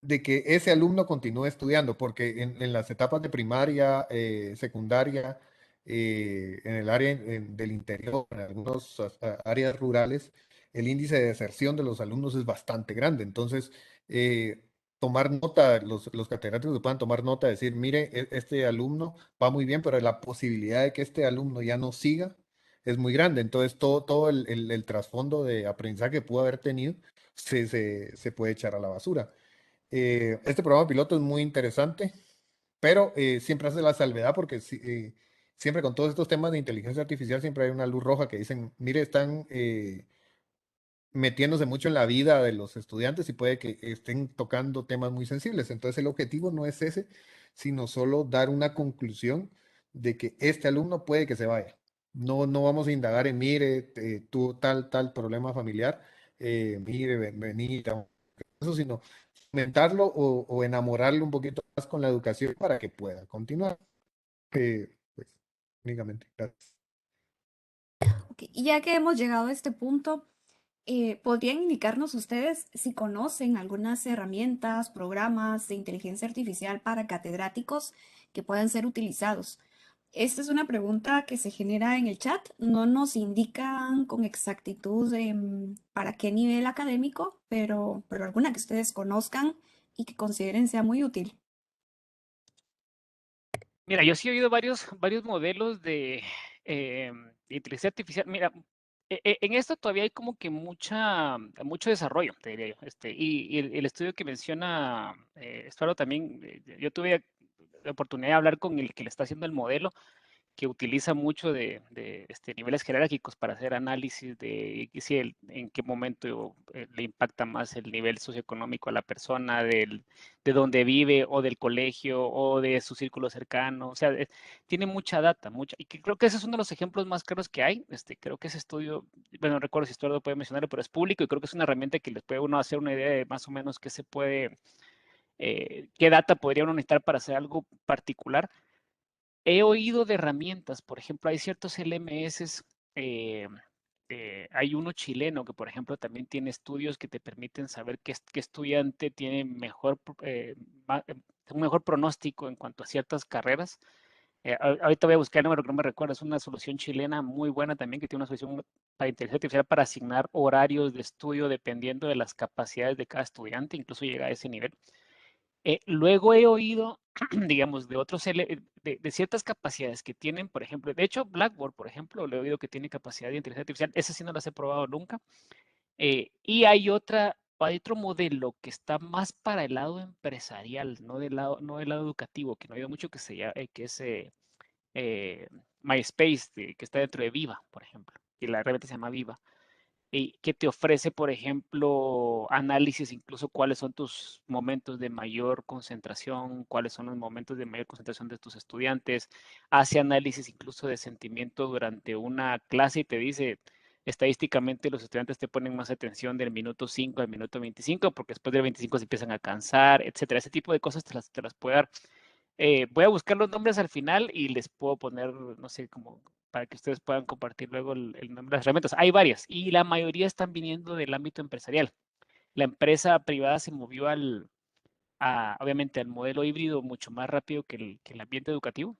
de que ese alumno continúe estudiando, porque en las etapas de primaria, secundaria, en el área del interior, en algunas áreas rurales, el índice de deserción de los alumnos es bastante grande. Entonces, eh, tomar nota, los catedráticos que puedan tomar nota, decir, mire, este alumno va muy bien, pero la posibilidad de que este alumno ya no siga es muy grande. Entonces, todo el trasfondo de aprendizaje que pudo haber tenido se puede echar a la basura. Este programa piloto es muy interesante, pero siempre hace la salvedad porque siempre con todos estos temas de inteligencia artificial siempre hay una luz roja que dicen, mire, están metiéndose mucho en la vida de los estudiantes y puede que estén tocando temas muy sensibles. Entonces el objetivo no es ese, sino solo dar una conclusión de que este alumno puede que se vaya. No vamos a indagar en, mire, tú tal problema familiar, mire, vení, eso, sino fomentarlo o enamorarlo un poquito más con la educación para que pueda continuar. Pues, únicamente. Gracias. Ok, y ya que hemos llegado a este punto, ¿podrían indicarnos ustedes si conocen algunas herramientas, programas de inteligencia artificial para catedráticos que puedan ser utilizados? Esta es una pregunta que se genera en el chat. No nos indican con exactitud para qué nivel académico, pero alguna que ustedes conozcan y que consideren sea muy útil. Mira, yo sí he oído varios modelos de inteligencia artificial. Mira, en esto todavía hay como que mucho desarrollo, te diría yo. Y el estudio que menciona Estuardo también, yo tuve la oportunidad de hablar con el que le está haciendo el modelo, que utiliza mucho de niveles jerárquicos para hacer análisis de si en qué momento le impacta más el nivel socioeconómico a la persona, de dónde vive o del colegio o de su círculo cercano. O sea, tiene mucha data, y creo que ese es uno de los ejemplos más claros que hay. Creo que ese estudio, bueno, no recuerdo si Estuardo puede mencionarlo, pero es público y creo que es una herramienta que les puede uno hacer una idea de más o menos qué data podría uno necesitar para hacer algo particular. He oído de herramientas, por ejemplo, hay ciertos LMS, hay uno chileno que, por ejemplo, también tiene estudios que te permiten saber qué estudiante tiene un mejor pronóstico en cuanto a ciertas carreras. Ahorita voy a buscar el número que no me recuerdo, es una solución chilena muy buena también que tiene una solución para inteligencia artificial para asignar horarios de estudio dependiendo de las capacidades de cada estudiante, incluso llega a ese nivel. Luego he oído, digamos, de ciertas capacidades que tienen, por ejemplo, de hecho, Blackboard, por ejemplo, le he oído que tiene capacidad de inteligencia artificial, ese sí no las he probado nunca. Y hay otro modelo que está más para el lado empresarial, no del lado educativo, que no he oído mucho, que es MySpace, que está dentro de Viva, por ejemplo, y la herramienta se llama Viva y que te ofrece, por ejemplo, análisis, incluso cuáles son tus momentos de mayor concentración, cuáles son los momentos de mayor concentración de tus estudiantes, hace análisis incluso de sentimiento durante una clase y te dice, estadísticamente los estudiantes te ponen más atención del minuto 5 al minuto 25, porque después del 25 se empiezan a cansar, etcétera. Ese tipo de cosas te las puede dar. Voy a buscar los nombres al final y les puedo poner, no sé, como para que ustedes puedan compartir luego el nombre de las herramientas. Hay varias y la mayoría están viniendo del ámbito empresarial. La empresa privada se movió obviamente al modelo híbrido mucho más rápido que el ambiente educativo.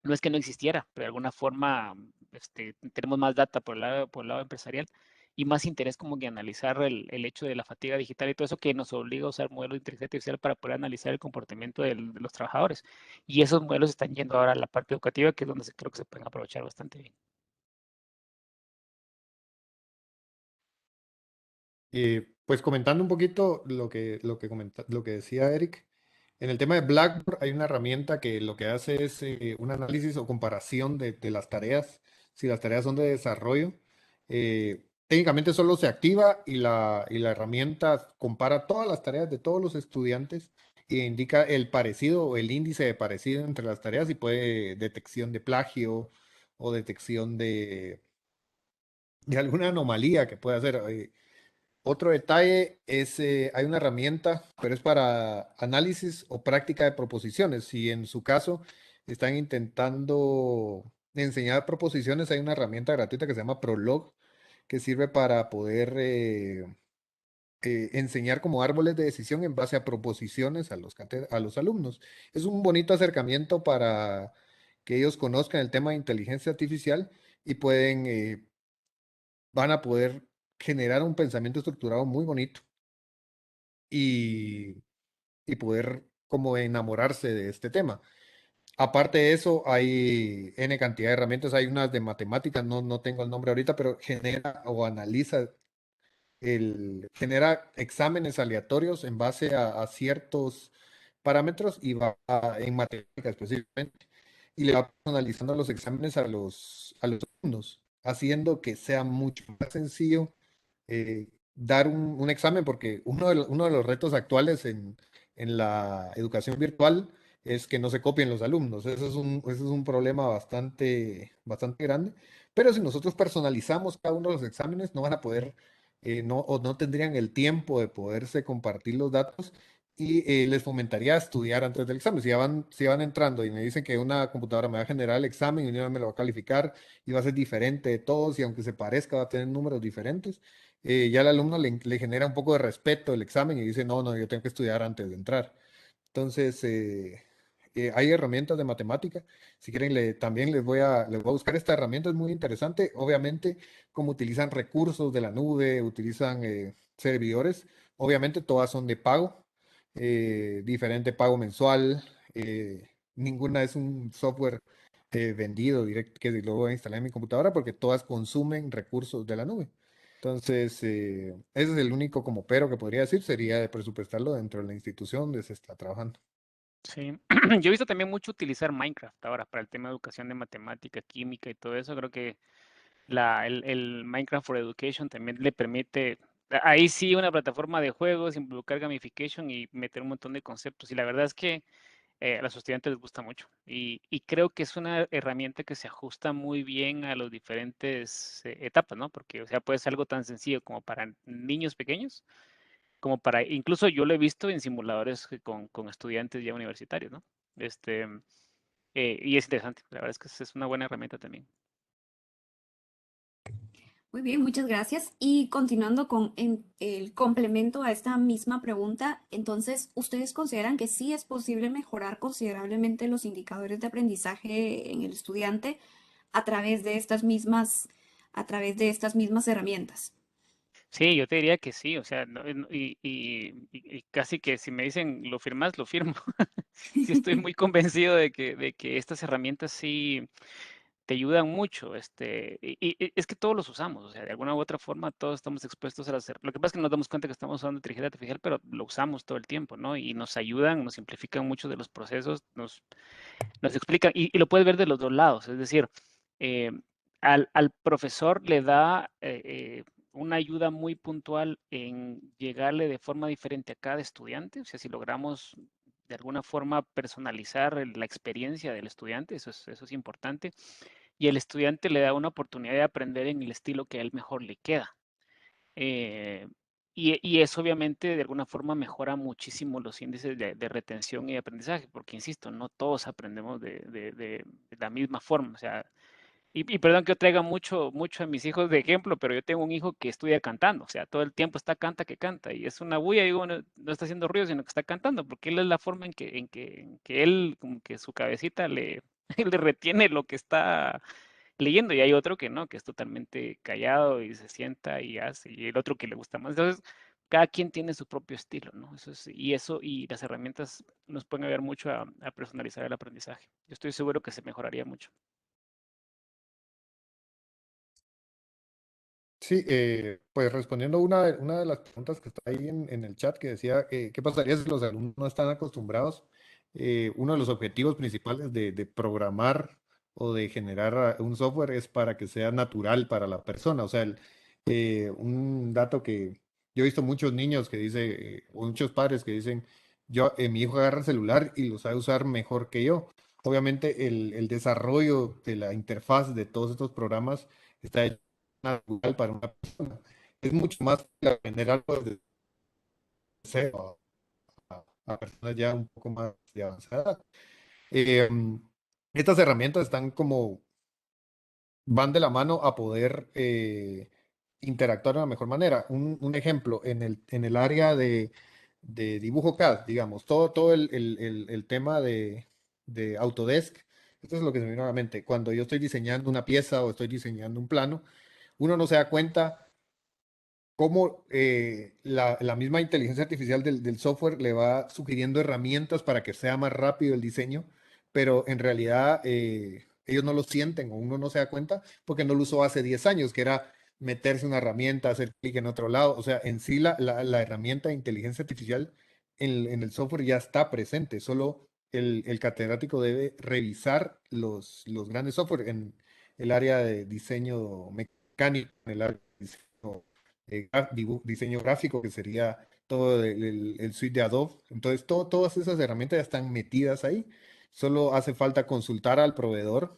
No es que no existiera, pero de alguna forma tenemos más data por el lado empresarial y más interés como que analizar el hecho de la fatiga digital y todo eso que nos obliga a usar modelos de inteligencia artificial para poder analizar el comportamiento de los trabajadores. Y esos modelos están yendo ahora a la parte educativa, que es donde creo que se pueden aprovechar bastante bien. Pues comentando un poquito lo que decía Eric, en el tema de Blackboard hay una herramienta que lo que hace es un análisis o comparación de las tareas, si las tareas son de desarrollo. Técnicamente solo se activa y la herramienta compara todas las tareas de todos los estudiantes e indica el parecido o el índice de parecido entre las tareas y puede detección de plagio o detección de alguna anomalía que pueda hacer. Otro detalle es, hay una herramienta, pero es para análisis o práctica de proposiciones. Si en su caso están intentando enseñar proposiciones, hay una herramienta gratuita que se llama Prolog, que sirve para poder enseñar como árboles de decisión en base a proposiciones a a los alumnos. Es un bonito acercamiento para que ellos conozcan el tema de inteligencia artificial y van a poder generar un pensamiento estructurado muy bonito y, y poder como enamorarse de este tema. Aparte de eso, hay N cantidad de herramientas, hay unas de matemáticas, no tengo el nombre ahorita, pero genera o analiza genera exámenes aleatorios en base a ciertos parámetros y va en matemática específicamente. Y le va personalizando los exámenes a los alumnos, haciendo que sea mucho más sencillo dar un examen, porque uno de los retos actuales en la educación virtual es que no se copien los alumnos. Eso es un problema bastante grande. Pero si nosotros personalizamos cada uno de los exámenes, no van a poder, o no tendrían el tiempo de poderse compartir los datos y les fomentaría estudiar antes del examen. Si van entrando y me dicen que una computadora me va a generar el examen y una me lo va a calificar y va a ser diferente de todos y aunque se parezca va a tener números diferentes, ya el alumno le genera un poco de respeto el examen y dice, no, yo tengo que estudiar antes de entrar. Entonces, hay herramientas de matemática. Si quieren, también les voy a buscar esta herramienta, es muy interesante. Obviamente, como utilizan recursos de la nube, utilizan servidores, obviamente todas son de pago, diferente pago mensual. Ninguna es un software vendido directo que luego voy a instalar en mi computadora porque todas consumen recursos de la nube. Entonces, ese es el único como pero que podría decir, sería de presupuestarlo dentro de la institución donde se está trabajando. Sí, yo he visto también mucho utilizar Minecraft ahora para el tema de educación de matemática, química y todo eso. Creo que el Minecraft for Education también le permite, ahí sí, una plataforma de juegos, involucrar gamification y meter un montón de conceptos. Y la verdad es que a los estudiantes les gusta mucho. Y creo que es una herramienta que se ajusta muy bien a las diferentes etapas, ¿no? Porque, o sea, puede ser algo tan sencillo como para niños pequeños, como para, incluso yo lo he visto en simuladores con estudiantes ya universitarios, ¿no? Este, y es interesante, la verdad es que es una buena herramienta también. Muy bien, muchas gracias. Y continuando con el complemento a esta misma pregunta, entonces, ¿ustedes consideran que sí es posible mejorar considerablemente los indicadores de aprendizaje en el estudiante a través de a través de estas mismas herramientas? Sí, yo te diría que sí, o sea, y casi que si me dicen lo firmas, lo firmo. Sí, estoy muy convencido de que estas herramientas sí te ayudan mucho. Y es que todos los usamos, o sea, de alguna u otra forma todos estamos expuestos a hacer. Lo que pasa es que nos damos cuenta que estamos usando inteligencia artificial, pero lo usamos todo el tiempo, ¿no? Y nos ayudan, nos simplifican mucho de los procesos, nos explican, y lo puedes ver de los dos lados, es decir, eh, al profesor le da una ayuda muy puntual en llegarle de forma diferente a cada estudiante, o sea, si logramos de alguna forma personalizar la experiencia del estudiante, eso es importante, y el estudiante le da una oportunidad de aprender en el estilo que a él mejor le queda. Eh, y eso obviamente de alguna forma mejora muchísimo los índices de retención y aprendizaje, porque insisto, no todos aprendemos de la misma forma. O sea, y perdón que yo traiga mucho a mis hijos de ejemplo, pero yo tengo un hijo que estudia cantando, o sea, todo el tiempo está canta que canta, y es una bulla, digo, no está haciendo ruido, sino que está cantando, porque él es la forma en que él, como que su cabecita le retiene lo que está leyendo, y hay otro que no, que es totalmente callado y se sienta y hace, y el otro que le gusta más. Entonces, cada quien tiene su propio estilo, ¿no? Eso y las herramientas nos pueden ayudar mucho a personalizar el aprendizaje. Yo estoy seguro que se mejoraría mucho. Sí, pues respondiendo a una de las preguntas que está ahí en el chat que decía, ¿qué pasaría si los alumnos no están acostumbrados? Uno de los objetivos principales de programar o de generar un software es para que sea natural para la persona. O sea, un dato que yo he visto muchos niños que dicen, o muchos padres que dicen, mi hijo agarra el celular y lo sabe usar mejor que yo. Obviamente el desarrollo de la interfaz de todos estos programas está hecho natural para una persona. Es mucho más que aprender algo desde cero a personas ya un poco más de avanzada edad. Eh, Estas herramientas están como, van de la mano a poder interactuar de una mejor manera. Un ejemplo, en el área de dibujo CAD, digamos, todo el tema de Autodesk, esto es lo que se me vino a la mente. Cuando yo estoy diseñando una pieza o estoy diseñando un plano, uno no se da cuenta cómo la misma inteligencia artificial del software le va sugiriendo herramientas para que sea más rápido el diseño, pero en realidad ellos no lo sienten o uno no se da cuenta porque no lo usó hace 10 años, que era meterse una herramienta, hacer clic en otro lado. O sea, en sí la herramienta de inteligencia artificial en el software ya está presente, solo el catedrático debe revisar los grandes software en el área de diseño mecánico, en el área de diseño diseño gráfico, que sería todo el suite de Adobe. Entonces, todas esas herramientas ya están metidas ahí. Solo hace falta consultar al proveedor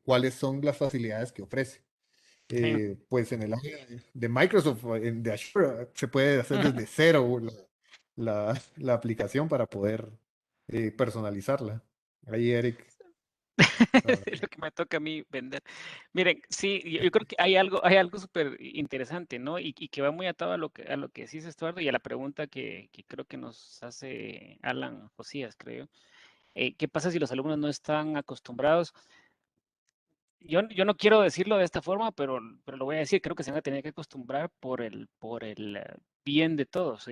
cuáles son las facilidades que ofrece. Sí. Pues en el área de Microsoft, de Azure, se puede hacer desde cero la aplicación para poder personalizarla. Ahí, Eric. Ahora. Es lo que me toca a mí vender. Miren, sí, yo creo que hay algo súper interesante, ¿no? Y que va muy atado a lo que decís, Estuardo, y a la pregunta que creo que nos hace Alan Josías, creo. ¿Qué pasa si los alumnos no están acostumbrados? Yo no quiero decirlo de esta forma, pero lo voy a decir, creo que se van a tener que acostumbrar por el bien de todos.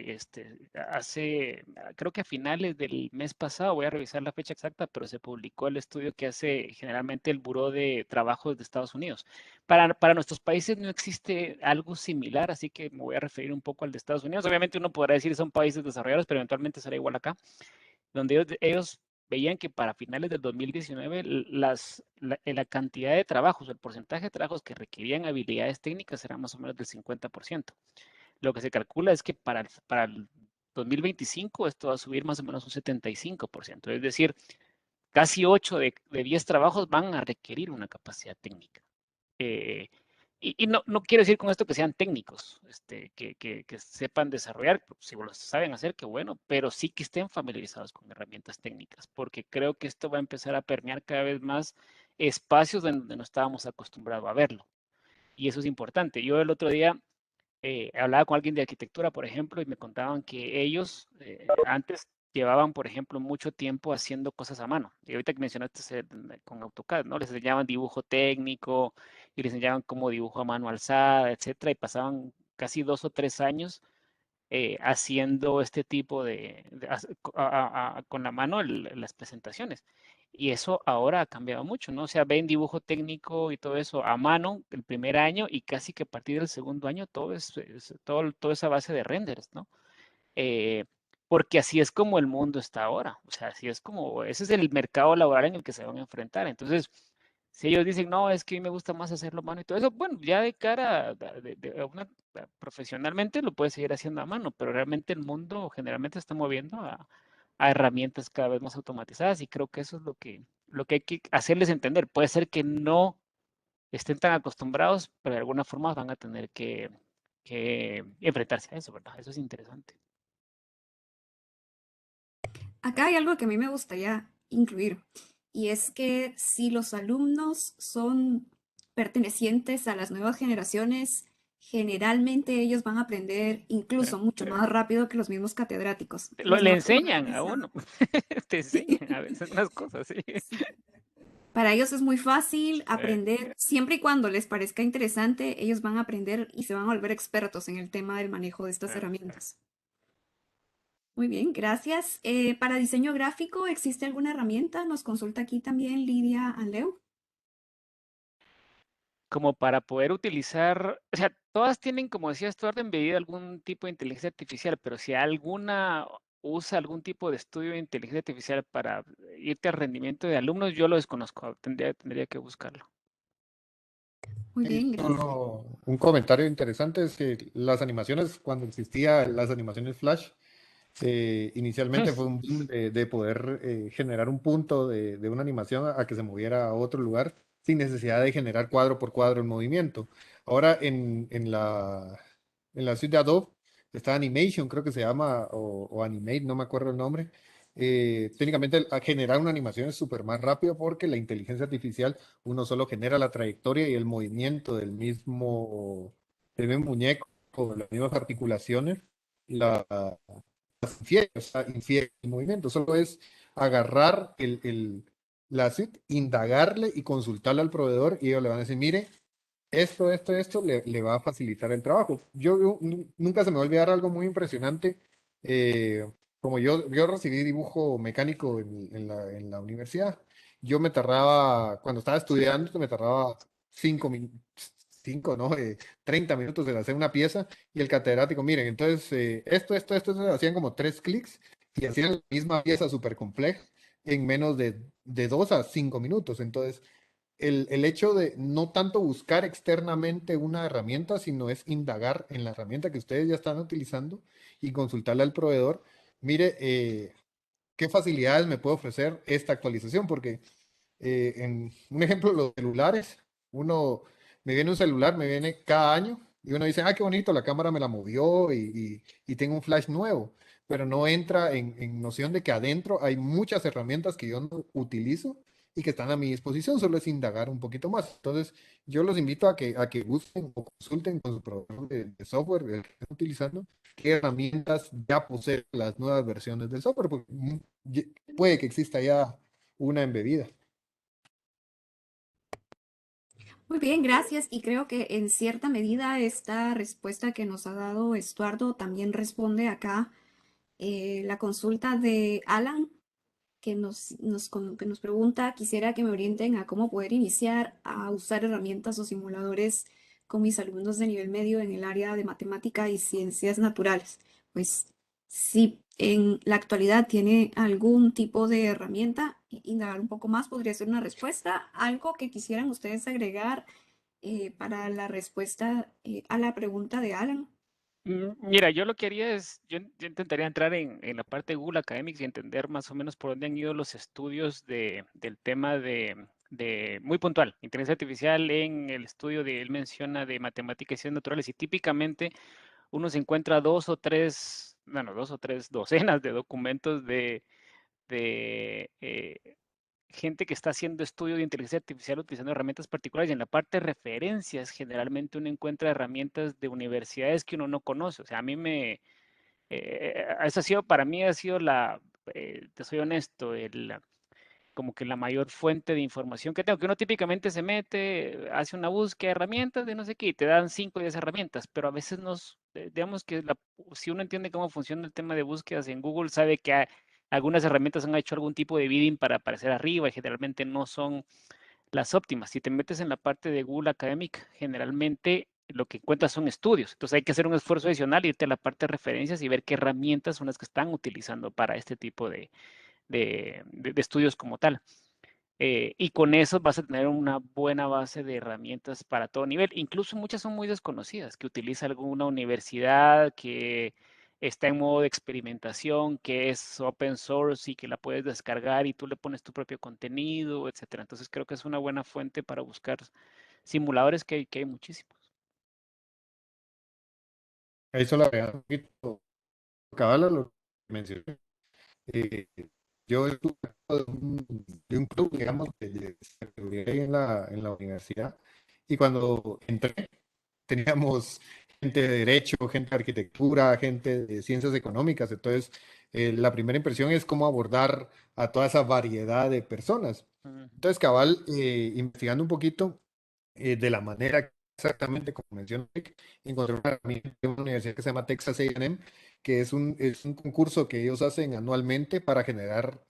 Creo que a finales del mes pasado, voy a revisar la fecha exacta, pero se publicó el estudio que hace generalmente el Buró de Trabajo de Estados Unidos. Para nuestros países no existe algo similar, así que me voy a referir un poco al de Estados Unidos. Obviamente uno podrá decir son países desarrollados, pero eventualmente será igual acá, donde ellos veían que para finales del 2019 la cantidad de trabajos, el porcentaje de trabajos que requerían habilidades técnicas era más o menos del 50%. Lo que se calcula es que para el 2025 esto va a subir más o menos un 75%. Es decir, casi 8 de 10 trabajos van a requerir una capacidad técnica. Eh, y no quiero decir con esto que sean técnicos, que sepan desarrollar, si lo saben hacer, qué bueno, pero sí que estén familiarizados con herramientas técnicas, porque creo que esto va a empezar a permear cada vez más espacios donde no estábamos acostumbrados a verlo. Y eso es importante. Yo el otro día hablaba con alguien de arquitectura, por ejemplo, y me contaban que ellos antes llevaban, por ejemplo, mucho tiempo haciendo cosas a mano. Y ahorita que mencionaste con AutoCAD, ¿no? Les enseñaban dibujo técnico y les enseñaban cómo dibujo a mano alzada, etcétera, y pasaban casi 2 o 3 años haciendo este tipo con la mano las presentaciones. Y eso ahora ha cambiado mucho, ¿no? O sea, ven dibujo técnico y todo eso a mano el primer año y casi que a partir del segundo año todo toda esa base de renders, ¿no? Eh, Porque así es como el mundo está ahora. O sea, así es como, ese es el mercado laboral en el que se van a enfrentar. Entonces, si ellos dicen, no, es que a mí me gusta más hacerlo a mano y todo eso, bueno, ya de cara profesionalmente lo puedes seguir haciendo a mano, pero realmente el mundo generalmente se está moviendo a herramientas cada vez más automatizadas y creo que eso es lo que hay que hacerles entender. Puede ser que no estén tan acostumbrados, pero de alguna forma van a tener que enfrentarse a eso, ¿verdad? Eso es interesante. Acá hay algo que a mí me gustaría incluir, y es que si los alumnos son pertenecientes a las nuevas generaciones, generalmente ellos van a aprender incluso mucho más rápido que los mismos catedráticos. Les Le noto enseñan a esa. uno, te enseñan a veces unas cosas, sí. Sí. Para ellos es muy fácil Sí. aprender, siempre y cuando les parezca interesante, ellos van a aprender y se van a volver expertos en el tema del manejo de estas Sí. herramientas. Muy bien, gracias. Para diseño gráfico, ¿existe alguna herramienta? Nos consulta aquí también Lidia Aleu. Como para poder utilizar, o sea, todas tienen, como decías tú, embebido algún tipo de inteligencia artificial, pero si alguna usa algún tipo de estudio de inteligencia artificial para irte al rendimiento de alumnos, yo lo desconozco, tendría que buscarlo. Muy Y bien, gracias. solo un comentario interesante es que las animaciones, cuando existían las animaciones Flash, inicialmente fue un boom de poder generar un punto de una animación a que se moviera a otro lugar sin necesidad de generar cuadro por cuadro el movimiento. Ahora en la suite de Adobe está Animation, creo que se llama, o Animate, no me acuerdo el nombre. Técnicamente a generar una animación es súper más rápido porque la inteligencia artificial uno solo genera la trayectoria y el movimiento del mismo muñeco, las mismas articulaciones. La, infiere, o sea, infiere el movimiento, solo es agarrar la suite, indagarle y consultarle al proveedor y ellos le van a decir, mire, esto le va a facilitar el trabajo. Nunca se me va a olvidar algo muy impresionante. Como yo recibí dibujo mecánico en la universidad, yo me tardaba, cuando estaba estudiando, me tardaba 5 minutos, 5, ¿no? 30 minutos en hacer una pieza y el catedrático, miren, entonces esto, hacían como 3 clics y hacían la misma pieza súper compleja en menos de 2 a 5 minutos. Entonces, el hecho de no tanto buscar externamente una herramienta, sino es indagar en la herramienta que ustedes ya están utilizando y consultarle al proveedor, mire, qué facilidades me puede ofrecer esta actualización, porque en un ejemplo, los celulares, uno me viene un celular, me viene cada año y uno dice, ah, qué bonito, la cámara me la movió y tengo un flash nuevo, pero no entra en noción de que adentro hay muchas herramientas que yo no utilizo y que están a mi disposición, solo es indagar un poquito más. Entonces, yo los invito a que busquen o consulten con su proveedor de software el que estén utilizando, qué herramientas ya poseen las nuevas versiones del software, porque puede que exista ya una embebida. Muy bien, gracias. Y creo que en cierta medida esta respuesta que nos ha dado Estuardo también responde acá la consulta de Alan, que nos pregunta, quisiera que me orienten a cómo poder iniciar a usar herramientas o simuladores con mis alumnos de nivel medio en el área de matemática y ciencias naturales. Pues si en la actualidad tiene algún tipo de herramienta, indagar un poco más podría ser una respuesta. Algo que quisieran ustedes agregar para la respuesta a la pregunta de Alan. Mira, yo lo que haría es, yo intentaría entrar en la parte de Google Academics y entender más o menos por dónde han ido los estudios del tema muy puntual, inteligencia artificial en el estudio él menciona de matemáticas y ciencias naturales y típicamente uno se encuentra dos o tres docenas de documentos de gente que está haciendo estudio de inteligencia artificial utilizando herramientas particulares y en la parte de referencias generalmente uno encuentra herramientas de universidades que uno no conoce. O sea, eso ha sido, para mí ha sido te soy honesto, como que la mayor fuente de información que tengo, que uno típicamente se mete, hace una búsqueda de herramientas de no sé qué, y te dan 5 o 10 herramientas, pero a veces digamos que si uno entiende cómo funciona el tema de búsquedas en Google, sabe que algunas herramientas han hecho algún tipo de bidding para aparecer arriba y generalmente no son las óptimas. Si te metes en la parte de Google Academic, generalmente lo que encuentras son estudios. Entonces hay que hacer un esfuerzo adicional, irte a la parte de referencias y ver qué herramientas son las que están utilizando para este tipo de estudios como tal. Y con eso vas a tener una buena base de herramientas para todo nivel. Incluso muchas son muy desconocidas, que utiliza alguna universidad que está en modo de experimentación, que es open source y que la puedes descargar y tú le pones tu propio contenido, etcétera. Entonces creo que es una buena fuente para buscar simuladores que hay muchísimos. Ahí solo agregar un poquito, cabal a lo que mencioné. Eh, yo estuve de un club, digamos, de seguridad en la universidad, y cuando entré, teníamos gente de derecho, gente de arquitectura, gente de ciencias económicas. Entonces, la primera impresión es cómo abordar a toda esa variedad de personas. Mm, Entonces, cabal, investigando un poquito de la manera exactamente como mencioné, encontré una herramienta de una universidad que se llama Texas A&M, que es un concurso que ellos hacen anualmente para generar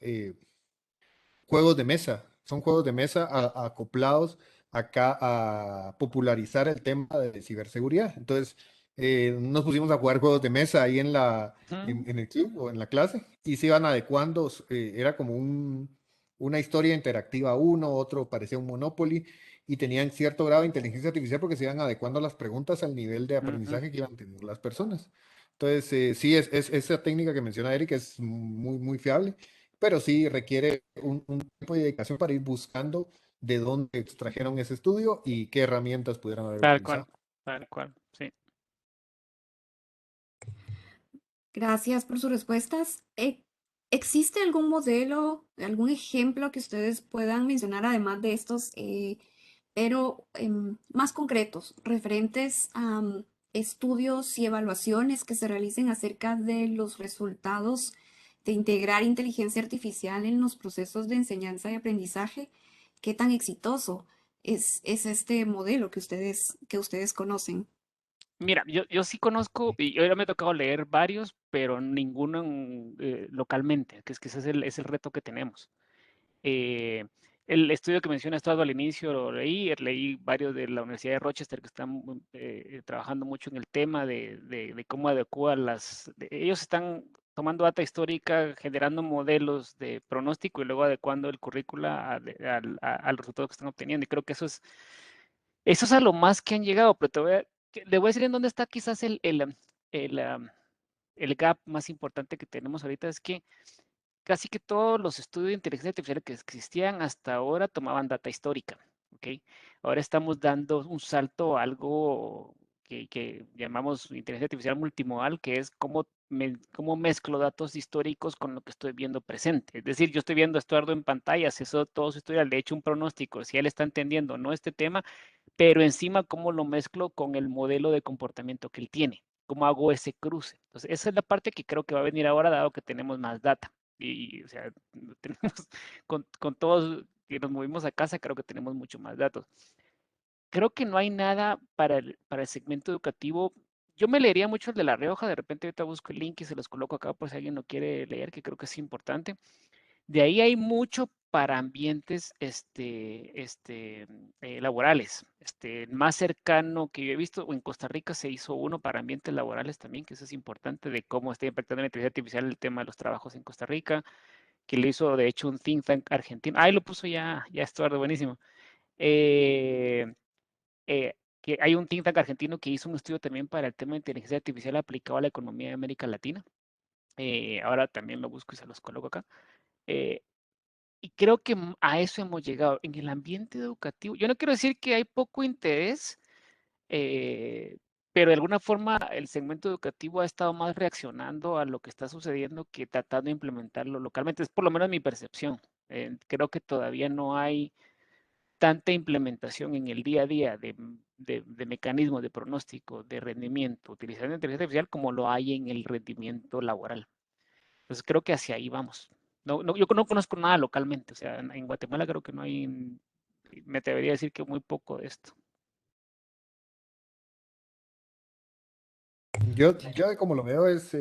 juegos de mesa. Son juegos de mesa acoplados acá a popularizar el tema de ciberseguridad. Entonces, nos pusimos a jugar juegos de mesa ahí ujú, en el club o en la clase y se iban adecuando. Era como una historia interactiva uno, otro parecía un Monopoly y tenían cierto grado de inteligencia artificial porque se iban adecuando las preguntas al nivel de ujú. aprendizaje que iban teniendo las personas. Entonces, sí, esa técnica que menciona Eric es muy, muy fiable, pero sí requiere un tiempo de dedicación para ir buscando de dónde extrajeron ese estudio y qué herramientas pudieran haber utilizado. Tal cual, sí. Gracias por sus respuestas. ¿Existe algún modelo, algún ejemplo que ustedes puedan mencionar además de estos, pero más concretos, referentes a estudios y evaluaciones que se realicen acerca de los resultados de integrar inteligencia artificial en los procesos de enseñanza y aprendizaje? ¿Qué tan exitoso es este modelo que ustedes conocen? Mira, yo sí conozco, y yo ya me ha tocado leer varios, pero ninguno localmente, que ese es el reto que tenemos. Eh, el estudio que mencionas tú al inicio lo leí varios de la Universidad de Rochester que están trabajando mucho en el tema de cómo adecuar ellos están tomando data histórica, generando modelos de pronóstico y luego adecuando el currícula al resultado que están obteniendo. Y creo que eso es a lo más que han llegado, pero le voy a decir en dónde está quizás el gap más importante que tenemos ahorita, es que casi que todos los estudios de inteligencia artificial que existían hasta ahora tomaban data histórica, ¿ok? Ahora estamos dando un salto a algo que llamamos inteligencia artificial multimodal, que es cómo mezclo datos históricos con lo que estoy viendo presente. Es decir, yo estoy viendo a Estuardo en pantallas, eso todo su historial, le he hecho un pronóstico, si él está entendiendo o no este tema, pero encima cómo lo mezclo con el modelo de comportamiento que él tiene, cómo hago ese cruce. Entonces, esa es la parte que creo que va a venir ahora, dado que tenemos más data. O sea, tenemos, con todos que nos movimos a casa, creo que tenemos mucho más datos. Creo que no hay nada para el segmento educativo. Yo me leería mucho el de La Rioja, de repente ahorita busco el link y se los coloco acá por si alguien lo quiere leer, que creo que es importante. De ahí hay mucho para ambientes laborales. El más cercano que yo he visto, o en Costa Rica se hizo uno para ambientes laborales también, que eso es importante, de cómo está impactando la inteligencia artificial el tema de los trabajos en Costa Rica, que lo hizo de hecho un think tank argentino. Ahí lo puso ya Estuardo, buenísimo. Eh, que hay un think tank argentino que hizo un estudio también para el tema de inteligencia artificial aplicado a la economía de América Latina. Ahora también lo busco y se los coloco acá. Eh, y creo que a eso hemos llegado. En el ambiente educativo, yo no quiero decir que hay poco interés, eh, pero de alguna forma el segmento educativo ha estado más reaccionando a lo que está sucediendo que tratando de implementarlo localmente. Es por lo menos mi percepción. Creo que todavía no hay tanta implementación en el día a día de mecanismos de pronóstico, de rendimiento, utilizando inteligencia artificial como lo hay en el rendimiento laboral. Entonces creo que hacia ahí vamos. No, no, yo no conozco nada localmente, o sea, en Guatemala creo que no hay, me atrevería a decir que muy poco de esto. Yo como lo veo es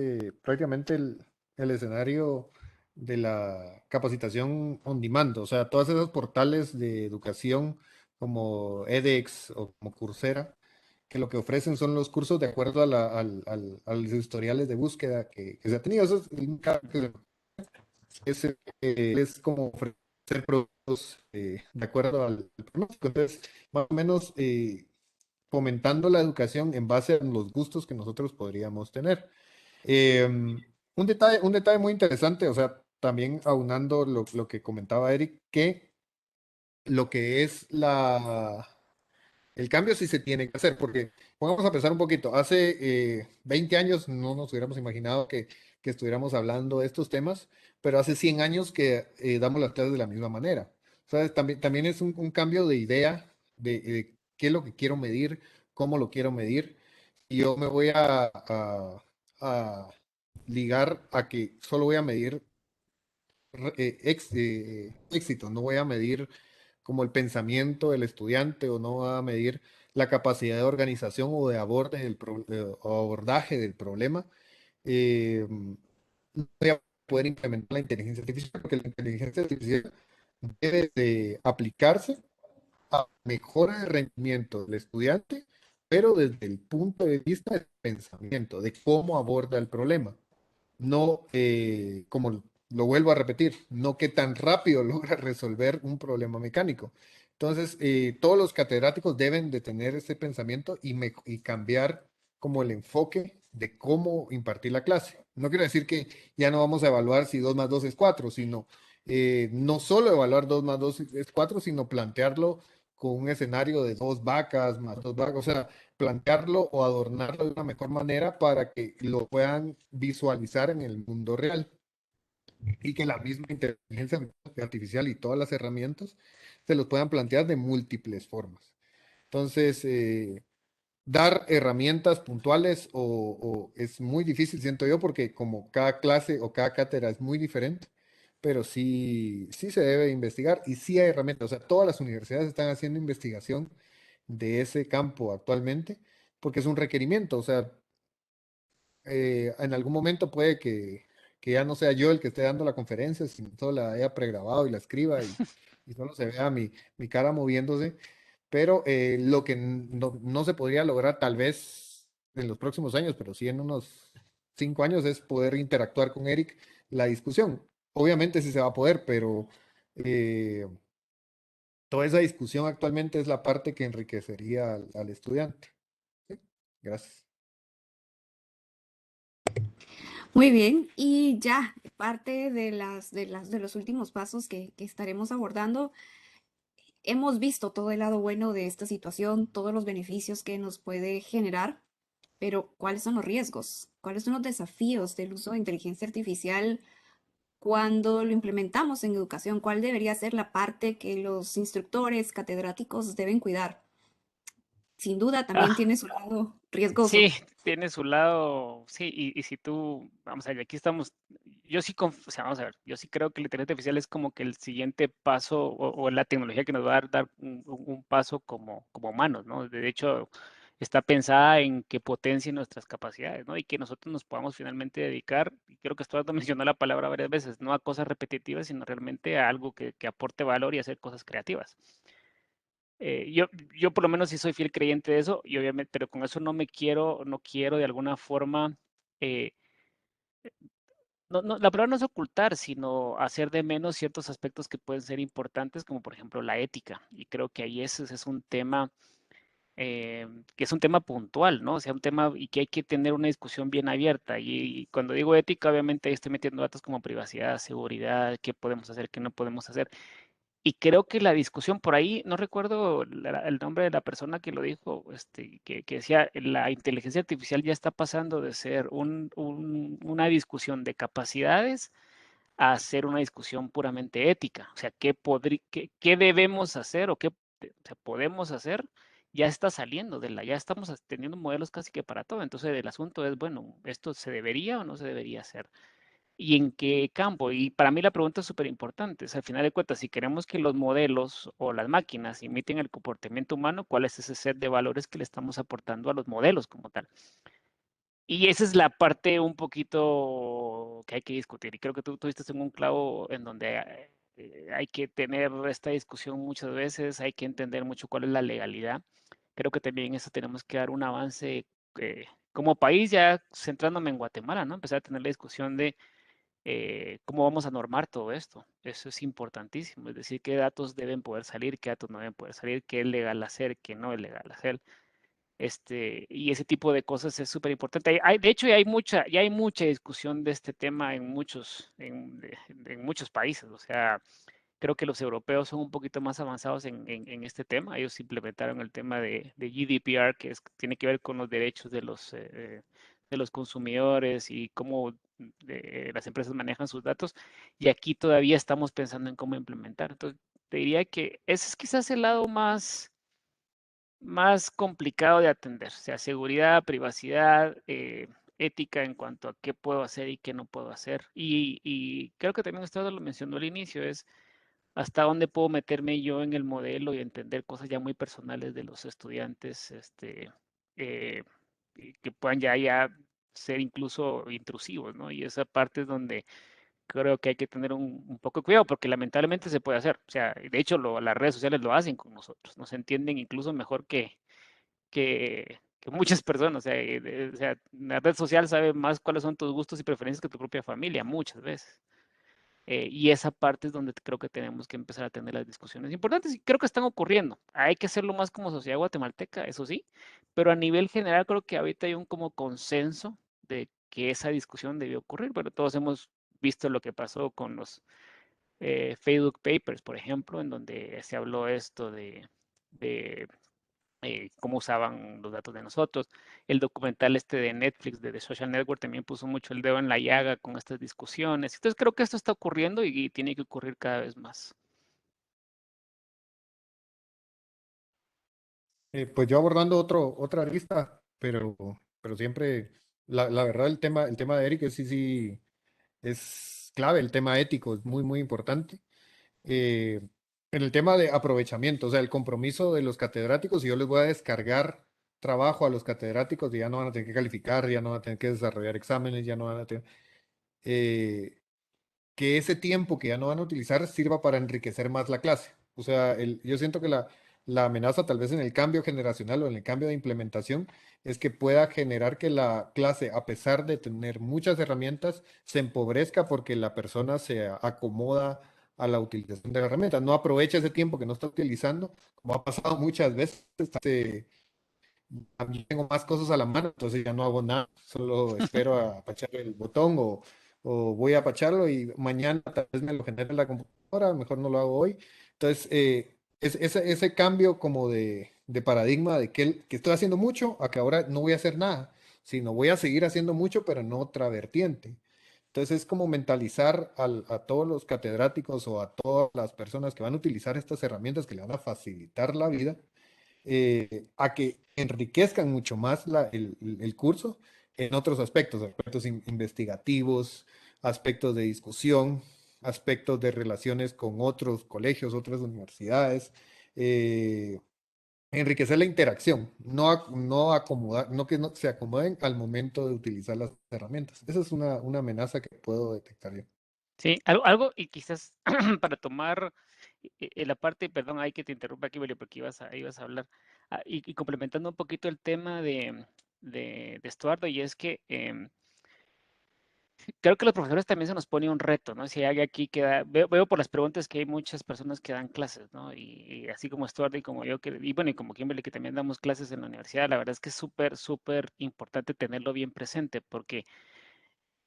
prácticamente el escenario de la capacitación on demand, o sea, todos esos portales de educación como edX o como Coursera, que lo que ofrecen son los cursos de acuerdo a los historiales de búsqueda que se ha tenido. Eso es, es, es como ofrecer productos de acuerdo al pronóstico. Entonces, más o menos fomentando la educación en base a los gustos que nosotros podríamos tener. Un detalle muy interesante, o sea, también aunando lo que comentaba Eric, que lo que es el cambio sí se tiene que hacer, porque vamos a pensar un poquito, hace 20 años no nos hubiéramos imaginado que estuviéramos hablando de estos temas, pero hace 100 años que damos las clases de la misma manera. ¿Sabes? También es un cambio de idea de qué es lo que quiero medir, cómo lo quiero medir, y yo me voy a ligar a que solo voy a medir éxito, no voy a medir como el pensamiento del estudiante o no voy a medir la capacidad de organización o de o abordaje del problema. No voy a poder implementar la inteligencia artificial porque la inteligencia artificial debe de aplicarse a mejora de rendimiento del estudiante, pero desde el punto de vista del pensamiento, de cómo aborda el problema. No, como lo vuelvo a repetir, no que tan rápido logra resolver un problema mecánico. Entonces, todos los catedráticos deben de tener ese pensamiento y cambiar como el enfoque de cómo impartir la clase. No quiero decir que ya no vamos a evaluar si 2 más 2 es 4, sino no solo evaluar 2 más 2 es 4, sino plantearlo con un escenario de 2 vacas más 2 vacas, o sea, plantearlo o adornarlo de una mejor manera para que lo puedan visualizar en el mundo real y que la misma inteligencia artificial y todas las herramientas se los puedan plantear de múltiples formas. Entonces, dar herramientas puntuales o es muy difícil, siento yo, porque como cada clase o cada cátedra es muy diferente, pero sí se debe investigar y sí hay herramientas. O sea, todas las universidades están haciendo investigación de ese campo actualmente porque es un requerimiento. O sea, en algún momento puede que ya no sea yo el que esté dando la conferencia, sino solo la haya pregrabado y la escriba y solo se vea mi cara moviéndose. Pero lo que no se podría lograr tal vez en los próximos años, pero sí en unos 5 años, es poder interactuar con Eric la discusión. Obviamente sí se va a poder, pero eh, toda esa discusión actualmente es la parte que enriquecería al estudiante. ¿Sí? Gracias. Muy bien, y ya parte de los últimos pasos que estaremos abordando, hemos visto todo el lado bueno de esta situación, todos los beneficios que nos puede generar, pero ¿cuáles son los riesgos? ¿Cuáles son los desafíos del uso de inteligencia artificial cuando lo implementamos en educación? ¿Cuál debería ser la parte que los instructores, catedráticos deben cuidar? Sin duda también Ah, tiene su lado sí, riesgoso. tiene su lado, sí, y si tú, vamos a ver, aquí estamos, yo sí, o sea, vamos a ver, yo sí creo que la inteligencia artificial es como que el siguiente paso o la tecnología que nos va a dar un paso como humanos, ¿no? De hecho, está pensada en que potencie nuestras capacidades, ¿no? Y que nosotros nos podamos finalmente dedicar, y creo que esto mencionó la palabra varias veces, no a cosas repetitivas, sino realmente a algo que aporte valor y hacer cosas creativas. Yo por lo menos sí soy fiel creyente de eso, y obviamente, pero con eso no quiero de alguna forma, eh, la palabra no es ocultar, sino hacer de menos ciertos aspectos que pueden ser importantes, como por ejemplo la ética. Y creo que ahí ese es un tema que es un tema puntual, ¿no? O sea, un tema y que hay que tener una discusión bien abierta. Y cuando digo ética, obviamente estoy metiendo datos como privacidad, seguridad, qué podemos hacer, qué no podemos hacer. Y creo que la discusión por ahí, no recuerdo el nombre de la persona que lo dijo, que decía, la inteligencia artificial ya está pasando de ser una discusión de capacidades a ser una discusión puramente ética. O sea, qué debemos hacer o qué podemos hacer? Ya está saliendo ya estamos teniendo modelos casi que para todo. Entonces, el asunto es, bueno, ¿esto se debería o no se debería hacer? ¿Y en qué campo? Y para mí la pregunta es súper importante. Al final de cuentas, si queremos que los modelos o las máquinas imiten el comportamiento humano, ¿cuál es ese set de valores que le estamos aportando a los modelos como tal? Y esa es la parte un poquito que hay que discutir. Y creo que tú estás en un clavo en donde hay que tener esta discusión muchas veces, hay que entender mucho cuál es la legalidad. Creo que también eso tenemos que dar un avance como país, ya centrándome en Guatemala, ¿no? Empezar a tener la discusión de cómo vamos a normar todo esto. Eso es importantísimo, es decir, qué datos deben poder salir, qué datos no deben poder salir, qué es legal hacer, qué no es legal hacer. Y ese tipo de cosas es súper importante. De hecho, ya hay mucha discusión de este tema en muchos países. O sea, creo que los europeos son un poquito más avanzados en este tema. Ellos implementaron el tema de GDPR, tiene que ver con los derechos de los consumidores y cómo las empresas manejan sus datos. Y aquí todavía estamos pensando en cómo implementar. Entonces, te diría que ese es quizás el lado más complicado de atender. O sea, seguridad, privacidad, ética en cuanto a qué puedo hacer y qué no puedo hacer. Y creo que también usted lo mencionó al inicio, es hasta dónde puedo meterme yo en el modelo y entender cosas ya muy personales de los estudiantes, eh, y que puedan ya ser incluso intrusivos, ¿no? Y esa parte es donde creo que hay que tener un poco de cuidado, porque lamentablemente se puede hacer. O sea, de hecho, las redes sociales lo hacen con nosotros, nos entienden incluso mejor que muchas personas. O sea, o sea, la red social sabe más cuáles son tus gustos y preferencias que tu propia familia, muchas veces. Y esa parte es donde creo que tenemos que empezar a tener las discusiones importantes y creo que están ocurriendo. Hay que hacerlo más como sociedad guatemalteca, eso sí, pero a nivel general creo que ahorita hay un como consenso de que esa discusión debió ocurrir, pero todos hemos visto lo que pasó con los Facebook Papers, por ejemplo, en donde se habló esto de cómo usaban los datos de nosotros. El documental este de Netflix, de The Social Network, también puso mucho el dedo en la llaga con estas discusiones. Entonces creo que esto está ocurriendo y tiene que ocurrir cada vez más. Pues yo abordando otra lista, pero siempre, la verdad, el tema de Eric es, sí, es clave, el tema ético es muy, muy importante. eh, en el tema de aprovechamiento, o sea, el compromiso de los catedráticos, y yo les voy a descargar trabajo a los catedráticos y ya no van a tener que calificar, ya no van a tener que desarrollar exámenes, ya no van a tener, eh, que ese tiempo que ya no van a utilizar sirva para enriquecer más la clase. O sea, yo siento que la amenaza tal vez en el cambio generacional o en el cambio de implementación es que pueda generar que la clase, a pesar de tener muchas herramientas, se empobrezca porque la persona se acomoda a la utilización de la herramienta. No aprovecha ese tiempo que no está utilizando, como ha pasado muchas veces. También tengo más cosas a la mano, entonces ya no hago nada, solo espero a apachar el botón o voy a apacharlo y mañana tal vez me lo genere la computadora, mejor no lo hago hoy. Entonces, ese cambio como de paradigma de que estoy haciendo mucho a que ahora no voy a hacer nada, sino voy a seguir haciendo mucho, pero en otra vertiente. Entonces es como mentalizar a todos los catedráticos o a todas las personas que van a utilizar estas herramientas que le van a facilitar la vida, a que enriquezcan mucho más el curso en otros aspectos, aspectos investigativos, aspectos de discusión, aspectos de relaciones con otros colegios, otras universidades, eh, enriquecer la interacción, no acomodar, no que no se acomoden al momento de utilizar las herramientas. Esa es una amenaza que puedo detectar yo. Sí, algo y quizás para tomar la parte, perdón, hay que te interrumpa aquí, Belio, porque ibas a hablar, y complementando un poquito el tema de Estuardo, y es que creo que los profesores también se nos pone un reto, ¿no? Si hay aquí que veo por las preguntas que hay muchas personas que dan clases, ¿no? Y así como Estuardo y como yo, y bueno, y como Kimberly, que también damos clases en la universidad, la verdad es que es súper, súper importante tenerlo bien presente, porque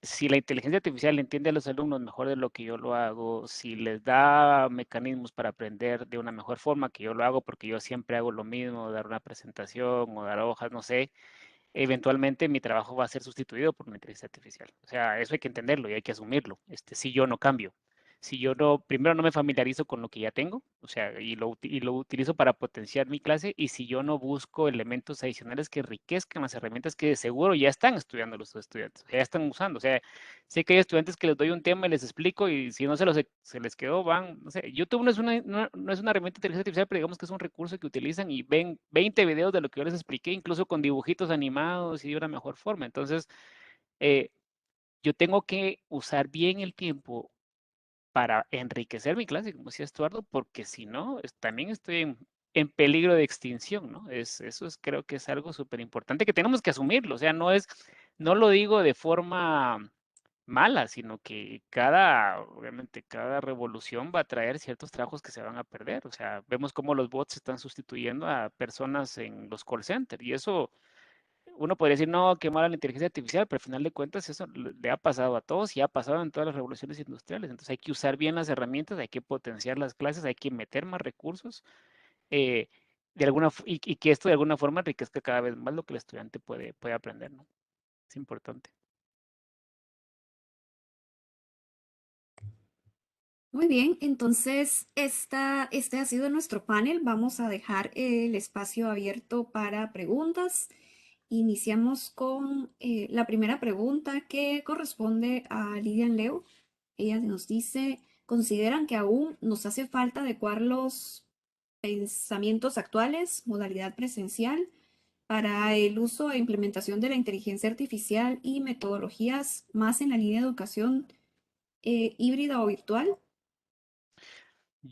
si la inteligencia artificial entiende a los alumnos mejor de lo que yo lo hago, si les da mecanismos para aprender de una mejor forma que yo lo hago, porque yo siempre hago lo mismo, dar una presentación o dar hojas, no sé, eventualmente mi trabajo va a ser sustituido por una inteligencia artificial. O sea, eso hay que entenderlo y hay que asumirlo. Si yo no cambio, si yo no, primero no me familiarizo con lo que ya tengo, o sea, y lo utilizo para potenciar mi clase, y si yo no busco elementos adicionales que enriquezcan las herramientas que de seguro ya están estudiando los estudiantes, ya están usando. O sea, sé que hay estudiantes que les doy un tema y les explico, y si no se les quedó, van, no sé, YouTube no es una herramienta de inteligencia artificial, pero digamos que es un recurso que utilizan y ven 20 videos de lo que yo les expliqué, incluso con dibujitos animados y de una mejor forma. Entonces, eh, yo tengo que usar bien el tiempo para enriquecer mi clase, como decía Estuardo, porque si no, también estoy en peligro de extinción, ¿no? Eso creo que es algo súper importante que tenemos que asumirlo. O sea, no lo digo de forma mala, sino que obviamente, cada revolución va a traer ciertos trabajos que se van a perder. O sea, vemos cómo los bots están sustituyendo a personas en los call centers, y eso uno podría decir, no, qué mala la inteligencia artificial, pero al final de cuentas eso le ha pasado a todos y ha pasado en todas las revoluciones industriales. Entonces hay que usar bien las herramientas, hay que potenciar las clases, hay que meter más recursos, eh, y que esto de alguna forma enriquezca cada vez más lo que el estudiante puede aprender, ¿no? Es importante. Muy bien, entonces este ha sido nuestro panel. Vamos a dejar el espacio abierto para preguntas Iniciamos con la primera pregunta que corresponde a Lidian Leo. Ella nos dice, ¿consideran que aún nos hace falta adecuar los pensamientos actuales, modalidad presencial, para el uso e implementación de la inteligencia artificial y metodologías más en la línea de educación híbrida o virtual?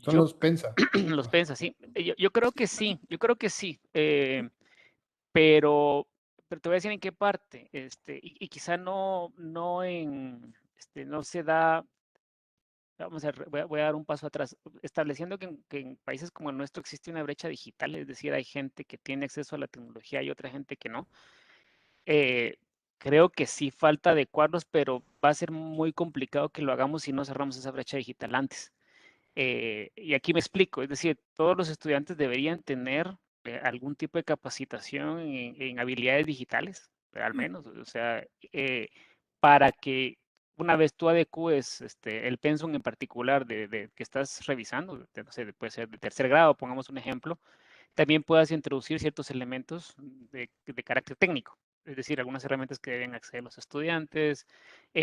Son Yo los PENSA. los pienso, sí. Yo creo que sí, yo creo que sí. Pero, pero te voy a decir en qué parte, y quizá no se da, vamos a, voy a dar un paso atrás, estableciendo que en países como el nuestro existe una brecha digital, es decir, hay gente que tiene acceso a la tecnología y otra gente que no. eh, Creo que sí falta adecuarlos, pero va a ser muy complicado que lo hagamos si no cerramos esa brecha digital antes. Y aquí me explico, es decir, todos los estudiantes deberían tener algún tipo de capacitación en habilidades digitales, al menos, o sea, para que una vez tú adecues el pensum en particular de que estás revisando, no sé, puede ser de tercer grado, pongamos un ejemplo, también puedas introducir ciertos elementos de carácter técnico, es decir, algunas herramientas que deben acceder los estudiantes,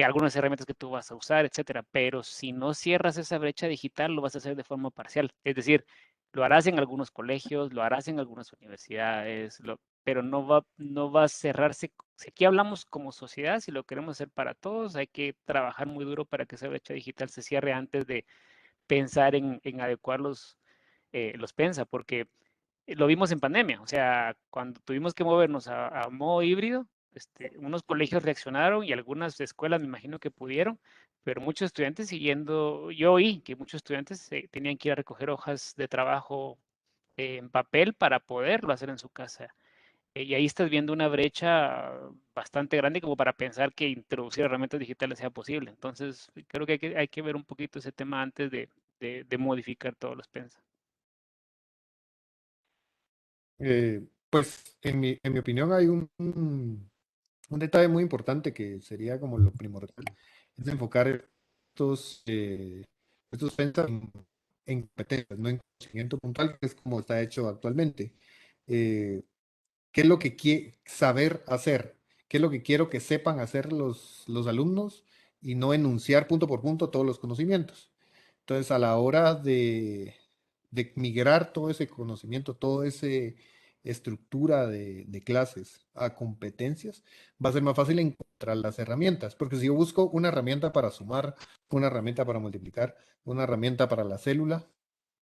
algunas herramientas que tú vas a usar, etcétera. Pero si no cierras esa brecha digital, lo vas a hacer de forma parcial. Es decir, lo harás en algunos colegios, lo harás en algunas universidades, pero no va a cerrarse. Si aquí hablamos como sociedad, si lo queremos hacer para todos, hay que trabajar muy duro para que esa brecha digital se cierre antes de pensar en adecuar los pensa, porque lo vimos en pandemia, o sea, cuando tuvimos que movernos a modo híbrido, unos colegios reaccionaron y algunas escuelas me imagino que pudieron, pero muchos estudiantes siguiendo, yo oí que muchos estudiantes tenían que ir a recoger hojas de trabajo en papel para poderlo hacer en su casa. Y ahí estás viendo una brecha bastante grande como para pensar que introducir herramientas digitales sea posible. Entonces, creo que hay que ver un poquito ese tema antes de modificar todos los pensamientos. Pues en mi opinión hay un detalle muy importante que sería como lo primordial, es enfocar estos PENSA en competencias, no en conocimiento puntual, que es como está hecho actualmente. Eh, ¿Qué es lo que quiere saber hacer? ¿Qué es lo que quiero que sepan hacer los alumnos? Y no enunciar punto por punto todos los conocimientos. Entonces, a la hora de migrar todo ese conocimiento, toda esa estructura de clases a competencias, va a ser más fácil encontrar las herramientas. Porque si yo busco una herramienta para sumar, una herramienta para multiplicar, una herramienta para la célula,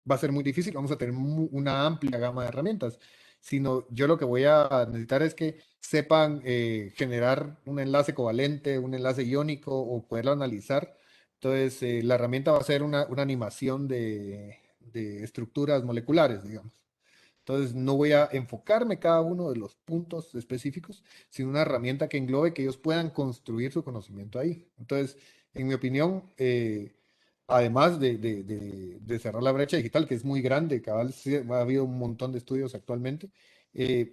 va a ser muy difícil, vamos a tener una amplia gama de herramientas, sino yo lo que voy a necesitar es que sepan generar un enlace covalente, un enlace iónico o poderlo analizar. Entonces, la herramienta va a ser una animación de estructuras moleculares, digamos. Entonces, no voy a enfocarme cada uno de los puntos específicos, sino una herramienta que englobe que ellos puedan construir su conocimiento ahí. Entonces, en mi opinión, además de cerrar la brecha digital, que es muy grande, cabal, sí, ha habido un montón de estudios actualmente,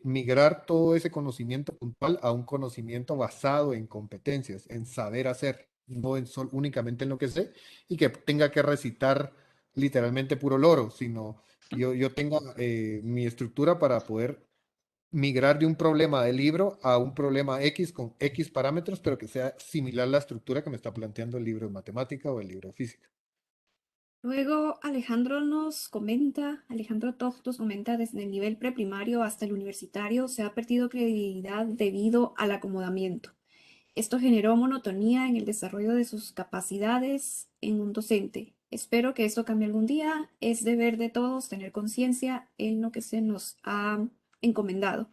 migrar todo ese conocimiento puntual a un conocimiento basado en competencias, en saber hacer, no únicamente en lo que sé, y que tenga que recitar literalmente puro loro, sino que yo tenga mi estructura para poder migrar de un problema de libro a un problema X con X parámetros, pero que sea similar a la estructura que me está planteando el libro de matemática o el libro de física. Luego Alejandro Toft nos comenta, desde el nivel preprimario hasta el universitario se ha perdido credibilidad debido al acomodamiento. Esto generó monotonía en el desarrollo de sus capacidades en un docente. Espero que esto cambie algún día. Es deber de todos tener conciencia en lo que se nos ha encomendado.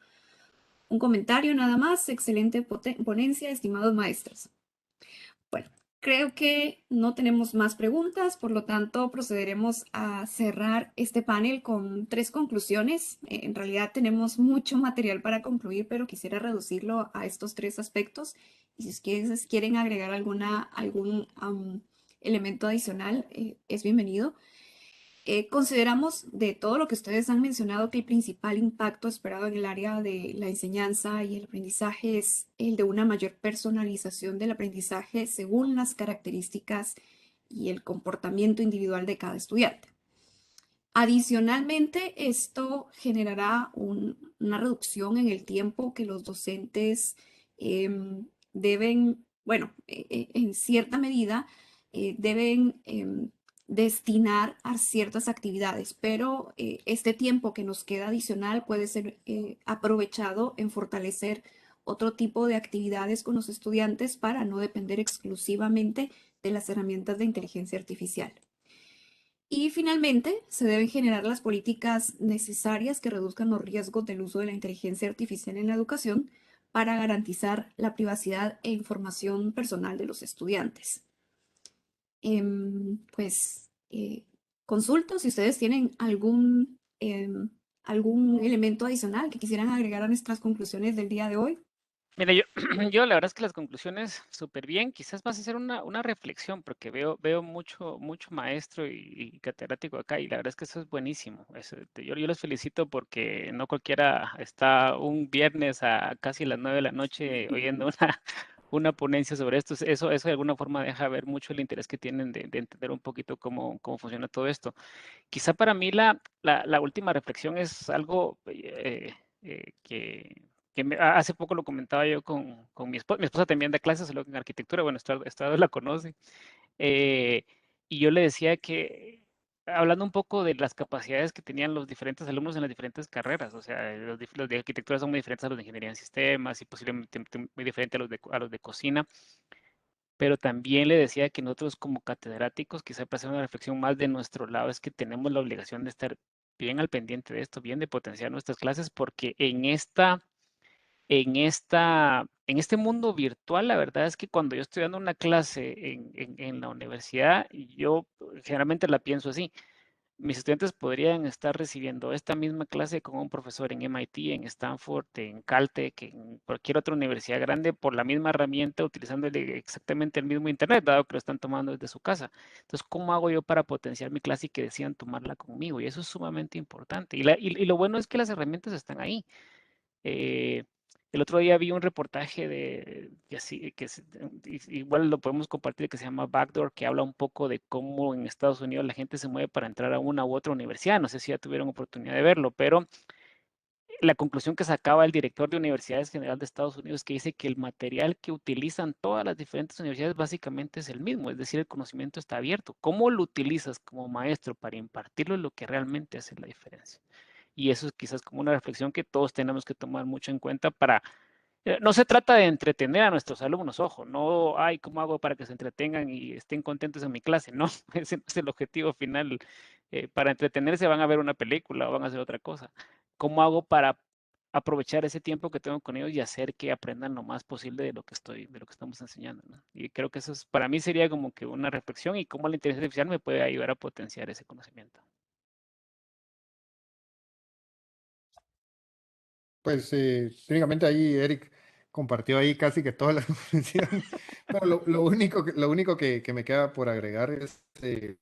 Un comentario nada más. Excelente ponencia, estimados maestros. Bueno, creo que no tenemos más preguntas, por lo tanto procederemos a cerrar este panel con tres conclusiones. En realidad tenemos mucho material para concluir, pero quisiera reducirlo a estos tres aspectos. Y si ustedes quieren agregar algún elemento adicional, es bienvenido. Consideramos de todo lo que ustedes han mencionado que el principal impacto esperado en el área de la enseñanza y el aprendizaje es el de una mayor personalización del aprendizaje según las características y el comportamiento individual de cada estudiante. Adicionalmente, esto generará una reducción en el tiempo que los docentes deben, bueno, en cierta medida, deben destinar a ciertas actividades, pero este tiempo que nos queda adicional puede ser aprovechado en fortalecer otro tipo de actividades con los estudiantes para no depender exclusivamente de las herramientas de inteligencia artificial. Y finalmente, se deben generar las políticas necesarias que reduzcan los riesgos del uso de la inteligencia artificial en la educación para garantizar la privacidad e información personal de los estudiantes. Pues consulto si ustedes tienen algún elemento adicional que quisieran agregar a nuestras conclusiones del día de hoy. Mira, yo, yo la verdad es que las conclusiones súper bien, quizás vas a hacer una reflexión, porque veo mucho maestro y catedrático acá, y la verdad es que eso es buenísimo. Yo los felicito porque no cualquiera está un viernes a casi las 9 de la noche oyendo una ponencia sobre esto. Eso de alguna forma deja ver mucho el interés que tienen de entender un poquito cómo funciona todo esto. Quizá para mí la última reflexión es algo que hace poco lo comentaba yo con mi esposa. Mi esposa también da clases solo en arquitectura, bueno, esta la conoce. eh, y yo le decía que, hablando un poco de las capacidades que tenían los diferentes alumnos en las diferentes carreras, o sea, los de arquitectura son muy diferentes a los de ingeniería en sistemas y posiblemente muy diferentes a los de cocina, pero también le decía que nosotros como catedráticos, quizá para hacer una reflexión más de nuestro lado, es que tenemos la obligación de estar bien al pendiente de esto, bien de potenciar nuestras clases, porque en este mundo virtual, la verdad es que cuando yo estoy dando una clase en la universidad, yo generalmente la pienso así: mis estudiantes podrían estar recibiendo esta misma clase con un profesor en MIT, en Stanford, en Caltech, en cualquier otra universidad grande, por la misma herramienta, utilizando exactamente el mismo Internet, dado que lo están tomando desde su casa. Entonces, ¿cómo hago yo para potenciar mi clase y que decidan tomarla conmigo? Y eso es sumamente importante. Y lo bueno es que las herramientas están ahí. Eh, el otro día vi un reportaje igual lo podemos compartir, que se llama Backdoor, que habla un poco de cómo en Estados Unidos la gente se mueve para entrar a una u otra universidad. No sé si ya tuvieron oportunidad de verlo, pero la conclusión que sacaba el director de Universidades General de Estados Unidos, que dice que el material que utilizan todas las diferentes universidades básicamente es el mismo, es decir, el conocimiento está abierto. ¿Cómo lo utilizas como maestro para impartirlo? Es lo que realmente hace la diferencia. Y eso es quizás como una reflexión que todos tenemos que tomar mucho en cuenta para... No se trata de entretener a nuestros alumnos, ojo, no, ay, ¿cómo hago para que se entretengan y estén contentos en mi clase? No, ese no es el objetivo final. Para entretenerse van a ver una película o van a hacer otra cosa. ¿Cómo hago para aprovechar ese tiempo que tengo con ellos y hacer que aprendan lo más posible de lo que estamos enseñando, ¿no? Y creo que eso es, para mí sería como que una reflexión y cómo la inteligencia artificial me puede ayudar a potenciar ese conocimiento. Pues técnicamente ahí Eric compartió ahí casi que toda la conclusión. Bueno, lo único que me queda por agregar es, hay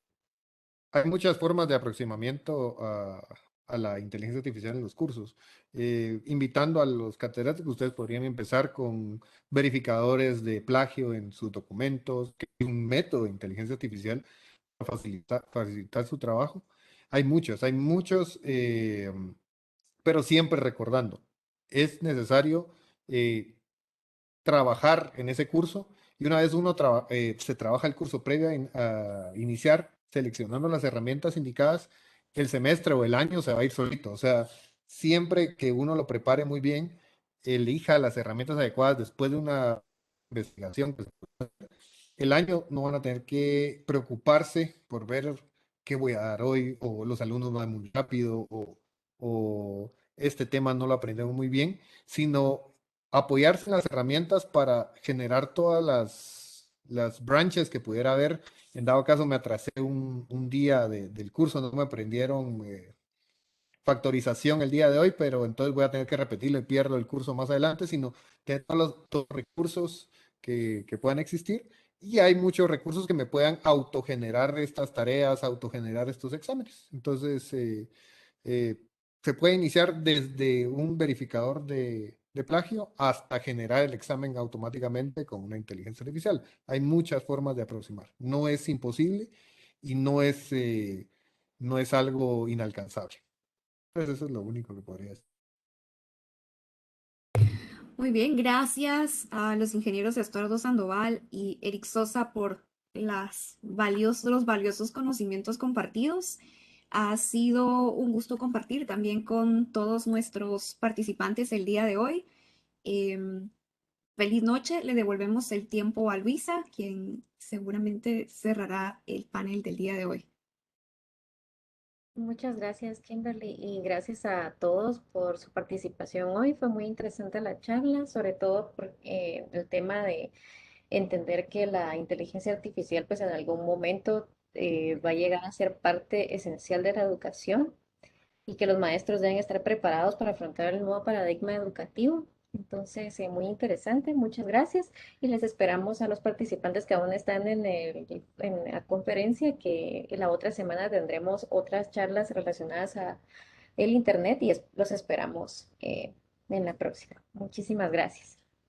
muchas formas de aproximamiento a la inteligencia artificial en los cursos. Invitando a los catedráticos, ustedes podrían empezar con verificadores de plagio en sus documentos, que es un método de inteligencia artificial para facilitar su trabajo. Hay muchos, pero siempre recordando, es necesario eh, trabajar en ese curso, y una vez se trabaja el curso previo a iniciar, seleccionando las herramientas indicadas, el semestre o el año se va a ir solito. O sea, siempre que uno lo prepare muy bien, elija las herramientas adecuadas después de una investigación, pues, el año no van a tener que preocuparse por ver qué voy a dar hoy, o los alumnos van muy rápido, o este tema no lo aprendemos muy bien, sino apoyarse en las herramientas para generar todas las branches que pudiera haber. En dado caso, me atrasé un día del curso, no me aprendieron factorización el día de hoy, pero entonces voy a tener que repetirlo y pierdo el curso más adelante, sino tener todos los recursos que puedan existir. Y hay muchos recursos que me puedan autogenerar estas tareas, autogenerar estos exámenes. Entonces, eh, se puede iniciar desde un verificador de plagio hasta generar el examen automáticamente con una inteligencia artificial. Hay muchas formas de aproximar. No es imposible y no es no es algo inalcanzable. Entonces eso es lo único que podría decir. Muy bien, gracias a los ingenieros Estuardo Sandoval y Eric Sosa por los valiosos conocimientos compartidos. Ha sido un gusto compartir también con todos nuestros participantes el día de hoy. Em, Feliz noche, le devolvemos el tiempo a Luisa, quien seguramente cerrará el panel del día de hoy. Muchas gracias, Kimberly, y gracias a todos por su participación hoy. Fue muy interesante la charla, sobre todo por el tema de entender que la inteligencia artificial, pues en algún momento va a llegar a ser parte esencial de la educación y que los maestros deben estar preparados para afrontar el nuevo paradigma educativo. Entonces, muy interesante, muchas gracias y les esperamos a los participantes que aún están en la conferencia, que la otra semana tendremos otras charlas relacionadas a el Internet y los esperamos en la próxima. Muchísimas gracias.